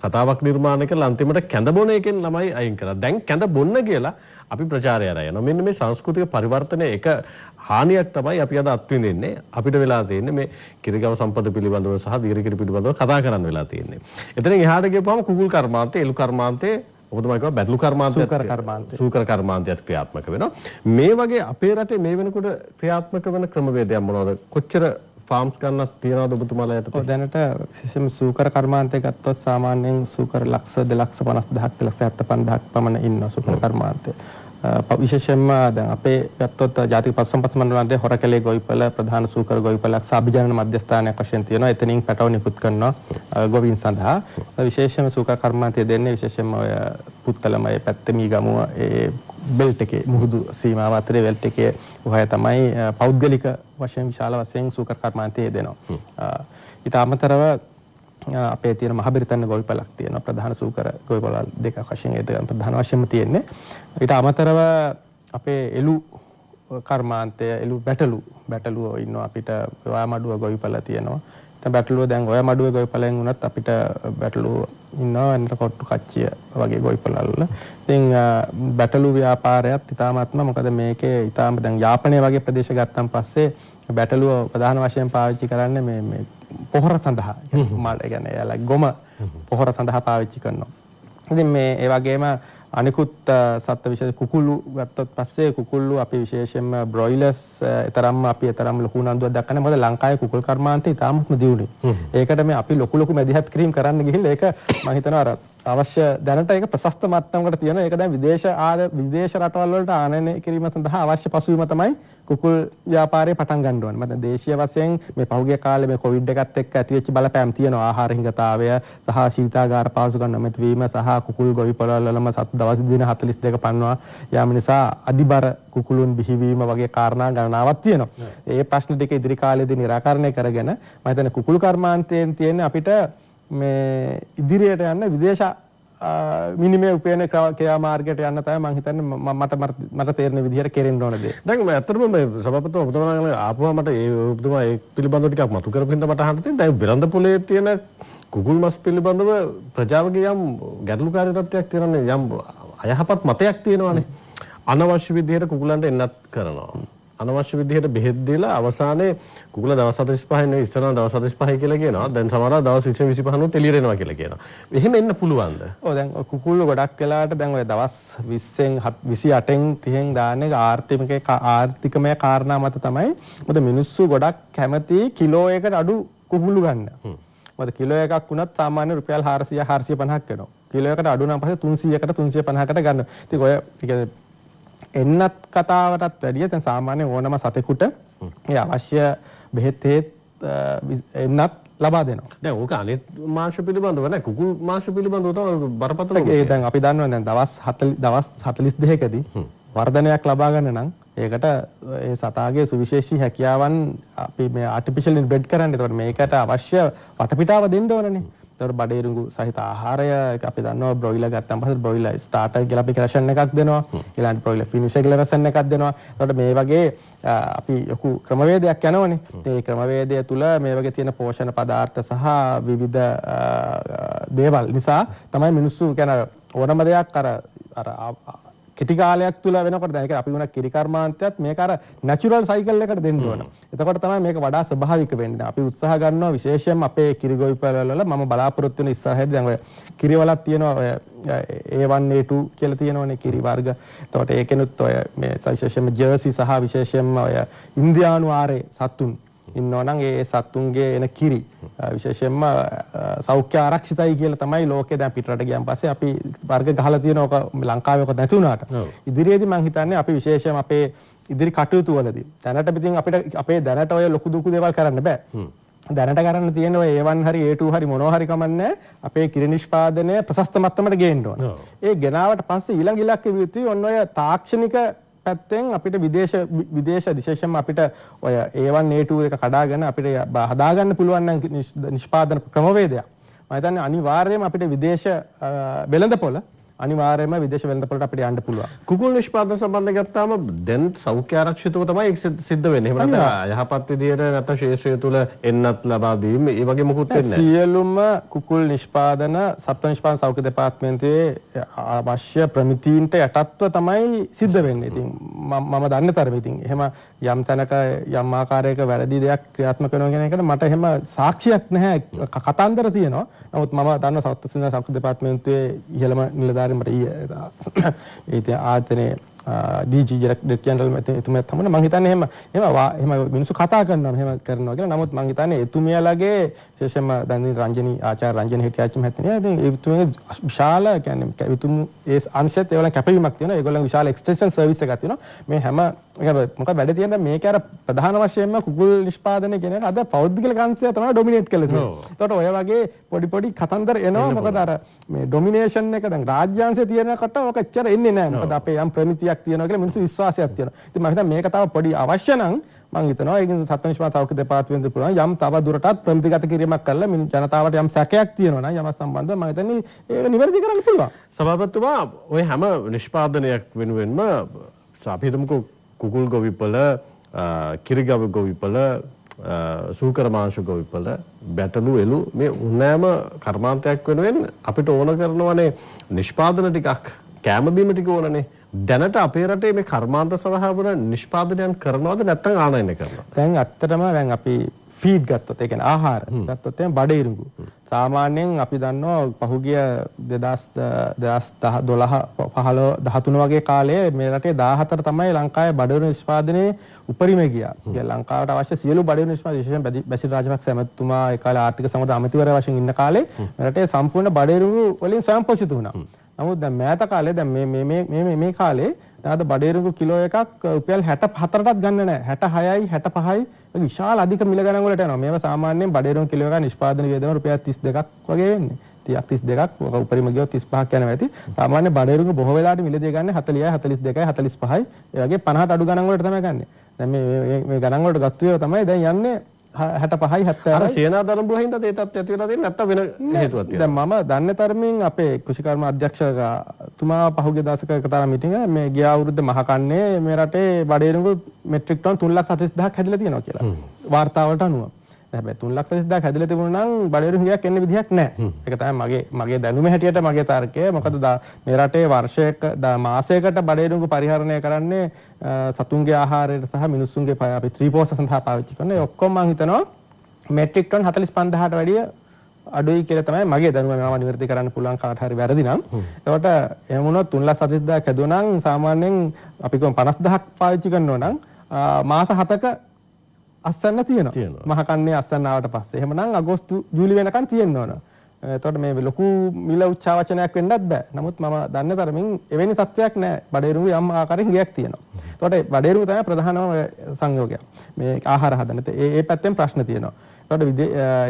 Speaker 1: කතාවක් නිර්මාණය කරලා අන්තිමට කැඳ බොන එකෙන් ළමයි අයින් කරා. දැන් කැඳ බොන්න කියලා අපි ප්‍රචාරය කරා යනවා. මෙන්න මේ සංස්කෘතික පරිවර්තනයේ එක හානියක් තමයි අපි අද අත්විඳින්නේ. අපිට වෙලා තියෙන්නේ මේ කිරිගව සම්පත පිළිබඳව සහ දීර්ඝ පිළිබඳව කතා කරන්න වෙලා තියෙන්නේ. එතනින් එහාට ගියපුවම කුකුල් කර්මාන්තය, එළු කර්මාන්තය, ඔබතුමා කිව්වා බැටළු කර්මාන්තයත් සූකර කර්මාන්තයත් ක්‍රියාත්මක වෙනවා. මේ වගේ අපේ රටේ මේ වෙනකොට ක්‍රියාත්මක වෙන ක්‍රමවේදයක් මොනවද? කොච්චර ෆාම්ස් ගන්නක් තියනවද ඔබතුමාලා යටතේ? දැනට විශේෂයෙන්ම සූකර කර්මාන්තය ගත්තොත් සාමාන්‍යයෙන් සූකර ලක්ෂ 2,50,000ක් 2,75,000ක් පමණ ඉන්නවා සූකර කර්මාන්තය. විශේෂයෙන්ම දැන් අපේ ගත්තොත් ජාතික පශු සම්පත් මණ්ඩලයේ හොරකැලේ ගොවිපළ ප්‍රධාන සූකර ගොවිපළක් අභිජනන මධ්‍යස්ථානයක් වශයෙන් තියෙනවා. එතනින් පැටව නිකුත් කරනවා ගොවීන් සඳහා. විශේෂයෙන්ම සූකර කර්මාන්තය දෙන්නේ විශේෂයෙන්ම ඔය පුත්තලම ඒ පැත්තේ මීගමුව ඒ බෙල්ට් එකේ මුහුදු සීමාව අතරේ බෙල්ට් එකේ වහය තමයි පෞද්ගලික වශයෙන් විශාල වශයෙන් සූකර කර්මාන්තය දෙනවා. ඊට අමතරව අපේ තියෙන මහ බ්‍රිතාන්‍ය ගොවිපළක් තියෙනවා ප්‍රධාන සූකර ගොවිපළ දෙකක් වශයෙන් ඒක ප්‍රධාන වශයෙන්ම තියෙන්නේ. ඊට අමතරව අපේ එළු කර්මාන්තය එළු බැටළුව ඉන්නවා අපිට ඔයාමඩුව ගොවිපළ තියෙනවා. බැටළුව දැන් ඔයාමඩුවේ ගොවිපළෙන් වුණත් අපිට බැටළුව ඉන්නවා එන්නට කොට්ටු කච්චිය වගේ ගොවිපළවල. ඉතින් බැටළු ව්‍යාපාරයත් ඉතාමත්ම මොකද මේකේ ඉතාම දැන් යාපනයේ වගේ ප්‍රදේශ ගත්තන් පස්සේ බැටළුව ප්‍රධාන වශයෙන් පාවිච්චි කරන්නේ මේ පොහොර සඳහා. ඒ කියන්නේ යාලා ගොම පොහොර සඳහා පාවිච්චි කරනවා. ඉතින් මේ ඒ වගේම අනිකුත් සත්ත්ව විශේෂ කුකුළු ගත්තොත් පස්සේ කුකුළු අපි විශේෂයෙන්ම බ්‍රොයිලර්ස් තරම් ලොකු උනන්දුවක් දක්වන්නේ මොකද ලංකාවේ කුකුල් කර්මාන්තය ඉතාමත්ම දියුණුයි. ඒකට මේ අපි ලොකු මැදිහත් කිරීම කරන්න ගිහිල්ලා ඒක මම හිතනවා අර අවශ්‍ය දැනට ඒක ප්‍රශස්ත මට්ටමකට තියෙනවා. ඒක දැන් විදේශ රටවල් වලට ආනයනය කිරීම සඳහා අවශ්‍ය පසුබිම තමයි කුකුල් ව්‍යාපාරය පටන් ගන්න ඕනේ. මම දේශීය වශයෙන් මේ පහුගිය කාලේ මේ කොවිඩ් එකත් එක්ක ඇතිවෙච්ච බලපෑම් තියෙනවා. ආහාර හිඟතාවය සහ ශීතාගාර පහසුකම් නොමැති වීම සහ කුකුල් ගොවිපළවල වලම දවස් දින 42 පන්නවා යාම නිසා අධිබර කුකුළුන් බිහිවීම වගේ කාරණා ගණනාවක් තියෙනවා. ඒ ප්‍රශ්න ටික ඉදිරි කාලේදී निराකරණය කරගෙන මම හිතන්නේ කුකුල් කර්මාන්තයෙන් තියෙන අපිට මේ ඉදිරියට යන්න විදේශ
Speaker 2: මිනිමේ උපයන ක්‍රියා මාර්ගයට යන්න තමයි මම හිතන්නේ මට තේරෙන විදිහට කෙරෙන්න ඕන දේ.
Speaker 1: දැන් ඇත්තටම මේ සභාපතිතුමා ඔබතුමාලා ආපුවා මට ඔබතුමා ඒ පිළිබඳව ටිකක් මතු කරපින්න මට අහන්න තියෙන දැන් වෙළඳ පොලේ තියෙන කුකුල් මස් පිළිබඳව ප්‍රජාවගේ යම් ගැටලුකාරී තත්ත්වයක් තියෙනවානේ යම් අයහපත් මතයක් තියෙනවානේ. අනවශ්‍ය විදිහට කුකුලන්ට එන්නත් කරනවා. අනවශ්‍ය විදිහට බෙහෙත් දීලා අවසානයේ කුකුල දවස් 45 නෙවෙයි ඉස්සරහ දවස් 45 කියලා කියනවා. දැන් සමහරවල් දවස් 20 25 නුත් එළියට එනවා කියලා කියනවා. එහෙම එන්න පුළුවන්ද?
Speaker 2: ඔව් දැන් කුකුල් ගොඩක් වෙලාවට දැන් ඔය දවස් 20න් 28න් 30න් දාන්නේ ආර්ථිකමය කාරණා මත තමයි. මොකද මිනිස්සු ගොඩක් කැමති කිලෝ එකකට අඩු කුකුළු ගන්න. මොකද කිලෝ එකක් වුණත් සාමාන්‍ය රුපියල් 400 450ක් වෙනවා. කිලෝ එකට අඩු නම් පස්සේ 300කට 350කට ගන්න. ඉතින් ඔය එන්නත් කතාවටත් වැඩිය දැන් සාමාන්‍ය ඕනම සතෙකුට ඒ අවශ්‍ය බෙහෙත් එන්නත් ලබා දෙනවා.
Speaker 1: දැන් ඕක අනිත් මාංශ පිළිබඳව නෑ කුකුල් මාංශ පිළිබඳව තමයි බරපතල.
Speaker 2: ඒ දැන් අපි දන්නවා දැන් දවස් 42කදී වර්ධනයක් ලබා ගන්න නම් ඒකට ඒ සතාගේ සුවිශේෂී හැකියාවන් අපි මේ ආටිෆිෂල් ඉන්බ්‍රෙඩ් කරන්න. ඒතකොට මේකට අවශ්‍ය වටපිටාව දෙන්න ඕනනේ. ඒතකොට බඩේරුඟු සහිත ආහාරය අපි දන්නවා බ්‍රොයිලර් ගත්තාම පස්සේ බ්‍රොයිලර් ස්ටාර්ටර් කියලා අපි රැෂන් එකක් දෙනවා. ඊළඟට බ්‍රොයිලර් ෆිනිෂර් කියලා රැෂන් එකක් දෙනවා. ඒතකොට මේ වගේ අපි ලොකු ක්‍රමවේදයක් යනවනේ. ඒ ක්‍රමවේදය තුල මේ වගේ තියෙන පෝෂණ පදාර්ථ සහ විවිධ දේවල් නිසා තමයි මිනිස්සු කියන ඕනම දෙයක් අර කෙටි කාලයක් තුල වෙනකොට දැන් ඒක අපි වුණා කිරි කර්මාන්තයත් මේක අර නැචරල් සයිකල් එකට දෙන්න ඕන. එතකොට තමයි මේක වඩා ස්වභාවික වෙන්නේ. අපි උත්සාහ ගන්නවා විශේෂයෙන්ම අපේ කිරි ගොවිපළ වල මම බලාපොරොත්තු වෙන ඉස්සරහදී දැන් ඔය කිරි වලක් තියෙනවා ඔය A1 A2 කියලා තියෙනවනේ කිරි වර්ග. එතකොට ඒකෙනුත් ඔය මේ විශේෂයෙන්ම ජර්සි සහ විශේෂයෙන්ම ඔය ඉන්දියානු ආරේ සතුන් ඉන්නවා නම් ඒ සතුන්ගේ එන කිරි විශේෂයෙන්ම සෞඛ්‍ය ආරක්ෂිතයි කියලා තමයි ලෝකේ දැන් පිටරට ගියන් පස්සේ අපි වර්ග ගහලා තියෙනවා. ඔක ලංකාවේ ඔක නැති වුණාට ඉදිරියේදී මම හිතන්නේ අපි විශේෂයෙන්ම අපේ ඉදිරි කටයුතු වලදී දැනට ඉතින් අපිට අපේ දැනට ඔය ලොකු දුකු දේවල් කරන්න බෑ. දැනට කරන්න තියෙන ඔය A1 හරි A2 හරි මොනවා හරි කමන්නේ අපේ කිරි නිෂ්පාදනය ප්‍රශස්ත මට්ටමට ගේන්න ඕන. ඒ ගෙනාවට පස්සේ ඊළඟ ඉලක්කෙ වියුතුයි ඔන්න ඔය තාක්ෂණික පැත්තෙන් අපිට විදේශ විශේෂයෙන්ම අපිට ඔය A1 A2 එක කඩාගෙන අපිට හදාගන්න පුළුවන් නම් නිෂ්පාදන ක්‍රමවේදයක් මම හිතන්නේ අනිවාර්යයෙන්ම අපිට විදේශ වෙළඳපොළ අනිවාර්යයෙන්ම විදේශ වෙළඳපොළට අපිට යන්න පුළුවන්.
Speaker 1: කුකුල් නිෂ්පාදන සම්බන්ධව ගත්තාම දැන් සෞඛ්‍ය ආරක්ෂිතව තමයි ඒක සිද්ධ වෙන්නේ. එහෙම නැත්නම් යහපත් විදියට නැත්නම් ශේෂ්ත්‍රය තුල එන්නත් ලබා දීම ඒ වගේ මොකුත් වෙන්නේ නැහැ.
Speaker 2: සියලුම කුකුල් නිෂ්පාදන සත්ත්ව නිෂ්පාදන සෞඛ්‍ය දෙපාර්තමේන්තුවේ අවශ්‍ය ප්‍රමිතීන්ට යටත්ව තමයි සිද්ධ වෙන්නේ. ඉතින් මම දන්න තරමේ ඉතින් එහෙම යම් තැනක යම් ආකාරයක වැරදි දෙයක් ක්‍රියාත්මක වෙනවා කියන එකට මට එහෙම සාක්ෂියක් නැහැ. කතාන්දර තියෙනවා. නමුත් මම දන්න සත්ත්ව සෞඛ්‍ය දෙපාර්තමේන්තුවේ ඉහළම නිලධාරීන් මට ඒ ආයතනයේ DG ඩිරෙක්ටර් ජෙනරල් එතුමිය තමයි මම හිතන්නේ එහෙම මිනිස්සු කතා කරනවා එහෙම කරනවා කියලා. නමුත් මම හිතන්නේ එතුමියලගේ විශේෂයෙන්ම දැන් රංජනී ආචාර්ය රංජන හිටියාච්චි මහත්මිය ඉතින් එතුමියගේ විශාල කියන්නේ එතුම් ඒ අංශයත් ඒවල කැපවීමක් තියෙනවා. ඒගොල්ලන් විශාල එක්ස්ටෙන්ෂන් සර්විස් එකක් තියෙනවා. මේ හැම මොකද වැඩ තියෙන මේක අර ප්‍රධාන වශයෙන්ම කුකුල් නිෂ්පාදනය කියන එක අද පෞද්ගලික අංශය තමයි ඩොමිනේට් කරලා තියෙන්නේ. ඒකට ඔය වගේ පොඩි කතන්දර එනවා. මොකද අර මේ ඩොමිනේෂන් එක දැන් රාජ්‍යාංශය තියෙනකොට ඔක එච්චර එන්නේ නැහැ. මොකද අපේ යම් ප්‍රමිතියක් තියෙනවා කියලා මිනිස්සු විශ්වාසයක් තියෙනවා. ඉතින් මම හිතන්නේ මේක තව පොඩි අවශ්‍ය නම් මම හිතනවා ඒක සත්ත්ව නිෂ්පාදන සෞඛ්‍ය දෙපාර්තමේන්තුව පුළුවන් යම් තව දුරටත් ප්‍රමිතිගත කිරීමක් කරලා ජනතාවට යම් සැකයක් තියෙනවා නම් යම සම්බන්ධව මම හිතන්නේ ඒක නිවැරදි කරන්න පුළුවන්.
Speaker 1: සභාපතිතුමා ඔය හැම නිෂ්පාදනයක් වෙනුවෙන්ම අපි හිතමුකෝ කුකුල් ගොවිපළ කිරි ගොවිපළ සූකර මාංශ ගොවිපළ බැටළු එළු මේ උන්නෑම කර්මාන්තයක් වෙනුවෙන් අපිට ඕන කරනවනේ නිෂ්පාදන ටිකක් කැම බීම ටික ඕනනේ. දැනට අපේ රටේ මේ කර්මාන්ත සභාවල නිෂ්පාදනයන් කරනවද නැත්නම් ආනයනය කරනවද?
Speaker 2: දැන් ඇත්තටම දැන් අපි ෆීඩ් ගත්තොත් ඒ කියන්නේ ආහාර ගත්තොත් එහෙනම් බඩේරුඟු සාමාන්‍යයෙන් අපි දන්නවා පහුගිය 2012 15 13 වගේ කාලයේ මේ රටේ 14 තමයි ලංකාවේ බඩේරුඟු නිෂ්පාදනයේ උපරිම ගියා. ඒ ලංකාවට අවශ්‍ය සියලු බඩේරුඟු නිෂ්පාදන විශේෂයෙන් බැසිල් රාජපක්ෂ ඇමතුමා ඒ කාලේ ආර්ථික සමුදා අමාත්‍යවරයා වශයෙන් ඉන්න කාලේ මේ රටේ සම්පූර්ණ බඩේරුඟු වලින් ස්වයංපෝෂිත වුණා. නමුත් දැන් මෑත කාලේ දැන් මේ කාලේ දාද බඩේරුඟු කිලෝ එකක් රුපියල් 64ටත් ගන්න නැහැ. 66යි 65යි විශාල අධික මිල ගණන් වලට යනවා. මේවා සාමාන්‍යයෙන් බඩේරුඟු කිලෝ එකක් නිෂ්පාදන වියදම රුපියල් 32ක් වගේ වෙන්නේ. 32ක් උපරිම ගියොත් 35ක් යනවා ඇති. සාමාන්‍ය බඩේරුඟු බොහෝ වෙලාවට මිලදී ගන්න 40යි 42යි 45යි ඒ වගේ 50ට අඩු ගණන් වලට තමයි ගන්නෙ. දැන් මේ ගණන් වලට ගත්තු ඒවා තමයි දැන් යන්නේ 65යි 70යි.
Speaker 1: අර සේනා දරඹුව හින්දා ඒ තත්ත්වය ඇති වෙලා තියෙන්නේ නැත්නම් වෙන හේතුවක් තියෙනවා.
Speaker 2: දැන් මම දන්නේ තරමින් අපේ කෘෂිකර්ම අධ්‍යක්ෂකතුමා පහුගිය දවසක තරම් මීටිංග මේ ගිය අවුරුද්ද මහකන්නේ මේ රටේ බඩේරුඟු මෙට්‍රික් ටන් 3,40,000ක් හැදිලා තියෙනවා කියලා. වාර්තාවලට අනුව. හැබැයි 3,40,000ක් හැදිලා තිබුණා නම් බඩේරුඟයක් එන්න විදිහක් නැහැ. ඒක තමයි මගේ දැනුම හැටියට මගේ තර්කය. මොකද මේ රටේ වර්ෂයක මාසයකට බඩේරුඟු පරිහරණය කරන්නේ සතුන්ගේ ආහාරයට සහ මිනිස්සුන්ගේ අපි ත්‍රිපෝෂ සඳහා පාවිච්චි කරන. ඒ ඔක්කොම මම හිතනවා මෙට්‍රික් ටන් 45,000ට වැඩිය අඩුයි කියලා තමයි මගේ දැනුම. මම නිවැරදි කරන්න පුළුවන් කාට හරි වැරදි නම්. ඒකට එහෙම වුණොත් 3,40,000ක් හැදුවා නම් සාමාන්‍යයෙන් අපි කියමු 50,000ක් පාවිච්චි කරනවා නම් මාස 7ක අස්සන්න තියෙනවා. මහකන්නේ අස්සන්න ආවට පස්සේ. එහෙමනම් අගෝස්තු ජූලි වෙනකන් තියෙන්න ඕන. එතකොට මේ ලොකු මිල උච්චාවචනයක් වෙන්නත් බෑ. නමුත් මම දන්නේ තරමින් එවැනි තත්ත්වයක් නෑ. බඩේරුඟු යම් ආකාරයෙන් ගියක් තියෙනවා. එතකොට බඩේරුඟු තමයි ප්‍රධානම සංයෝගය. මේ ආහාර හදන්න. ඒ පැත්තෙන් ප්‍රශ්න තියෙනවා. එතකොට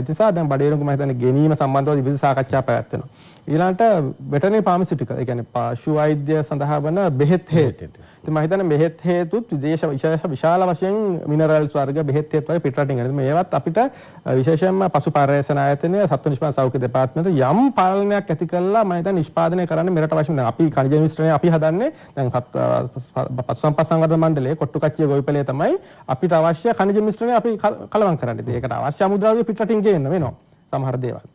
Speaker 2: ඉතිසා දැන් බඩේරුඟු මම හිතන්නේ ගෙනීම සම්බන්ධව විවිධ සාකච්ඡා පැවැත්වෙනවා. ඊළඟට වෙටරනරි ෆාමසිටිකල් ඒ කියන්නේ පශු වෛද්‍ය සඳහා වන බෙහෙත් හේතු. ඉතින් මම හිතන්නේ බෙහෙත් හේතුත් විදේශ විශාල වශයෙන් මිනරල්ස් වර්ග බෙහෙත් හේතු වගේ පිටරටින් එනවා. මේවත් අපිට විශේෂයෙන්ම පශු පර්යේෂණ ආයතනය සත්ව නිෂ්පාදන සෞඛ්‍ය දෙපාර්තමේන්තුව යම් පාලනයක් ඇති කළා මම හිතන්නේ නිෂ්පාදනය කරන්න මෙරට වශයෙන් දැන් අපි කනිජ මිශ්‍රණය අපි හදන්නේ දැන් පශු සම්පත් සංවර්ධන මණ්ඩලයේ කොට්ටු කච්චිය ගොවිපළේ තමයි අපිට අවශ්‍ය කනිජ මිශ්‍රණය අපි කලවම් කරන්නේ. ඉතින් ඒකට අවශ්‍ය අමුද්‍රව්‍ය පිටරටින් ගේන්න වෙනවා සමහර දේවල්.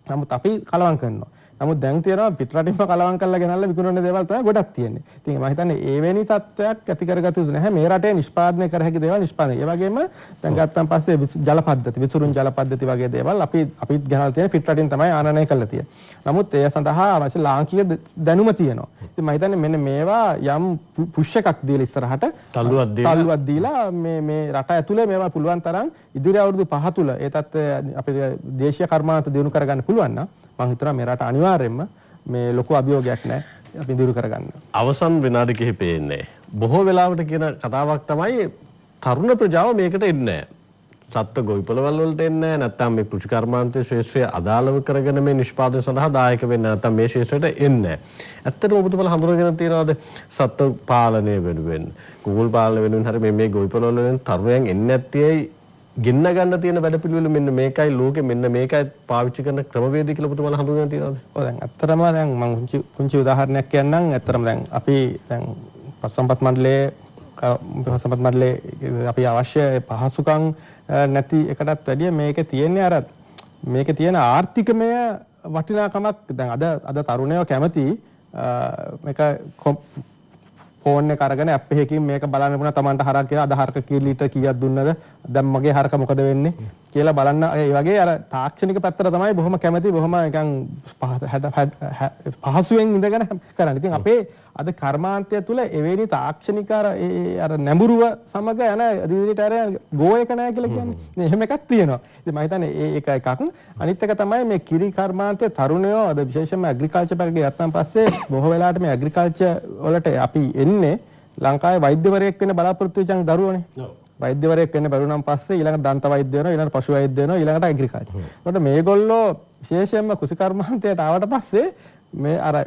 Speaker 2: නමුත් අපි කලවම් කරනවා. නමුත් දැන් තියෙනවා පිටරටින්ම කලවම් කරලා ගෙනල්ලා විකුණන දේවල් තමයි ගොඩක් තියෙන්නේ. ඉතින් මම හිතන්නේ එවැනි තත්ත්වයක් ඇති කරගත යුතු නැහැ. මේ රටේ නිෂ්පාදනය කර හැකි දේවල් නිෂ්පාදනය. ඒ වගේම දැන් ගත්තන් පස්සේ ජල පද්ධති, විසුරුම් ජල පද්ධති වගේ දේවල් අපිත් ගෙනල්ලා තියෙන පිටරටින් තමයි ආනයනය කරලා තියෙන්නේ. නමුත් ඒ සඳහා අවශ්‍ය ලාංකික දැනුම තියෙනවා. ඉතින් මම හිතන්නේ මෙන්න මේවා යම් පුෂ් එකක් දීලා ඉස්සරහට තල්ලුවක් දීලා මේ රට ඇතුලේ මේවා පුළුවන් තරම් ඉදිරි අවුරුදු 5 තුල ඒ තත්ත්වය අපේ දේශීය කර්මාන්ත දියුණු කරගන්න පුළුවන් නම් මම හිතනවා මේ රට අනිවාර්යයෙන්ම මේ ලොකු අභියෝගයක් නැහැ අපි දියුණු කරගන්න.
Speaker 1: අවසන් විනාඩි කිහිපෙ ඉන්නේ. බොහෝ වෙලාවට කියන කතාවක් තමයි තරුණ ප්‍රජාව මේකට එන්නේ නැහැ. සත්ත්ව ගොවිපළවල් වලට එන්නේ නැහැ. නැත්නම් මේ කෘෂි කර්මාන්තයේ ශාස්ත්‍රය අදාළව කරගෙන මේ නිෂ්පාදනය සඳහා දායක වෙන්නේ නැත්නම් මේ ශාස්ත්‍රයට එන්නේ නැහැ. ඇත්තටම ඔබතුමාලා හඳුනගෙන තියනවාද සත්ත්ව පාලනය වෙනුවෙන් කුකුල් පාලනය වෙනුවෙන් හරි මේ ගොවිපළවල් වලින් තරුණයන් එන්නේ නැත්තේයි ගෙන්න ගන්න තියෙන වැඩපිළිවෙල මෙන්න මේකයි ලෝකෙ මෙන්න මේකයි පාවිච්චි කරන ක්‍රමවේද කියලා ඔබතුමාලා හඳුනගෙන තියනවාද?
Speaker 2: ඔව් දැන් ඇත්තටම දැන් මම පුංචි උදාහරණයක් කියන්නම්. ඇත්තටම දැන් අපි දැන් පශු සම්පත් මණ්ඩලයේ අපි අවශ්‍ය පහසුකම් නැති එකටත් වැඩිය මේකේ තියෙන්නේ අර මේකේ තියෙන ආර්ථිකමය වටිනාකමක් දැන් අද තරුණයෝ කැමති මේක ෆෝන් එක අරගෙන ඇප් එකකින් මේක බලන්න පුළුවන් තමන්ට හරක් කියලා අද හරක කී ලීටර් කීයක් දුන්නද දැන් මගේ හරක මොකද වෙන්නේ කියලා බලන්න. ඒ වගේ අර තාක්ෂණික පැත්තට තමයි බොහොම කැමති බොහොම නිකන් පහසුවෙන් ඉඳගෙන කරන්නේ. ඉතින් අපේ අද කර්මාන්තය තුල එවැනි තාක්ෂණික අර නැඹුරුව සමග යන ඉදිරියට අර ගෝ එක නැහැ කියලා කියන්නේ. එහෙම එකක් තියෙනවා. ඉතින් මම හිතන්නේ ඒක එකක්. අනිත් එක තමයි මේ කිරි කර්මාන්තයේ තරුණයෝ අද විශේෂයෙන්ම ඇග්‍රිකල්චර් පැත්තේ යත්තන් පස්සේ බොහෝ වෙලාවට මේ ඇග්‍රිකල්චර් වලට අපි එන්නේ ලංකාවේ වෛද්‍යවරයෙක් වෙන්න බලාපොරොත්තු වෙච්ච දරුවෝනේ. වෛද්‍යවරයෙක් වෙන්න බැරුණාන් පස්සේ ඊළඟට දන්ත වෛද්‍ය වෙනවා, ඊළඟට පශු වෛද්‍ය වෙනවා, ඊළඟට ඇග්‍රිකල්චර්. ඒකට මේගොල්ලෝ විශේෂයෙන්ම කෘෂි කර්මාන්තයට ආවට පස්සේ මේ අර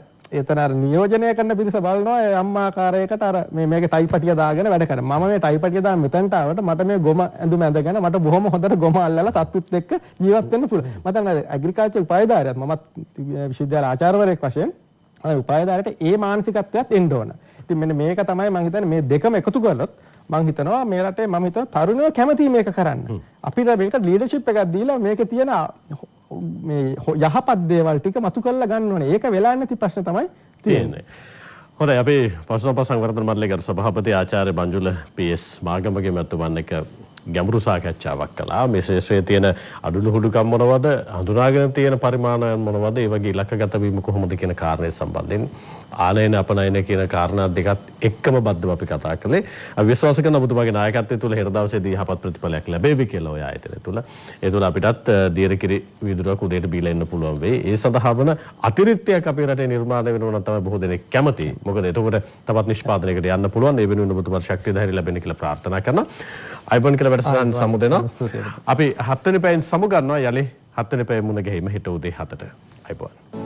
Speaker 2: එතන අර නියෝජනය කරන පිරිස බලනවා ඒ අම්මාකාරයකට අර මේකේ ටයිපටිය දාගෙන වැඩ කරනවා. මම මේ ටයිපටිය දාගෙන මෙතනට ආවට මට මේ ගොම ඇඳුම ඇඳගෙන මට බොහොම හොඳට ගොම අල්ලලා සතුත් එක්ක ජීවත් වෙන්න පුළුවන්. මට නම් ඇග්‍රිකල්චර් උපාධිධාරියක් මමත් විශ්වවිද්‍යාල ආචාර්යවරයෙක් වශයෙන් උපාධිධාරියට ඒ මානසිකත්වයක් එන්න ඕන. ඉතින් මෙන්න මේක තමයි මම හිතන්නේ මේ දෙකම එකතු කරලොත් මම හිතනවා මේ රටේ මම හිතනවා තරුණයෝ කැමති මේක කරන්න. අපිට මේක ලීඩර්ෂිප් එකක් දීලා මේකේ තියෙන මේ යහපත් දේවල් ටික මතු කරලා ගන්න ඕනේ. ඒක වෙලා නැති ප්‍රශ්න තමයි තියෙන්නේ.
Speaker 1: හොඳයි අපි පශු සම්පත් සංවර්ධන මණ්ඩලයේ ගරු සභාපති ආචාර්ය බංජුල පී.එස්. මාගමගේ මැතිතුමන් එක්ක ගැඹුරු සාකච්ඡාවක් කළා. මේ ශාස්ත්‍රයේ තියෙන අඩුළු හුඩුකම් මොනවද, හඳුනාගෙන තියෙන පරිමාණ මොනවද, ඒ වගේ ඉලක්කගත වීම කොහොමද කියන කාරණේ සම්බන්ධයෙන් ආනයන අපනයන කියන කාරණා දෙකත් එක්කම බද්ධව අපි කතා කළේ. අපි විශ්වාස කරන ඔබතුමාගේ නායකත්වය තුළ හෙට දවසේදී යහපත් ප්‍රතිඵලයක් ලැබෙවි කියලා ඔය ආයතනය තුළ. ඒ තුළ අපිටත් දියරකිරි වීදුරුවක් උදේට බීලා ඉන්න පුළුවන් වෙයි. ඒ සඳහා වන අතිරික්තයක් අපේ රටේ නිර්මාණය වෙනවා නම් තමයි බොහෝ දෙනෙක් කැමති. මොකද එතකොට තවත් නිෂ්පාදනයකට යන්න පුළුවන්. ඒ වෙනුවෙන් ඔබතුමාට ශක්තිය ධෛර්ය ලැබෙන්න කියලා ප්‍රාර්ථනා කරනවා. අයිබෝන් කියලා වැඩසටහන සමුදෙනවා. අපි 7 වෙනි පැයෙන් සමු ගන්නවා යලි 7 වෙනි පැය මුණ ගැහිම හෙට උදේ 7ට. අයිබෝන්.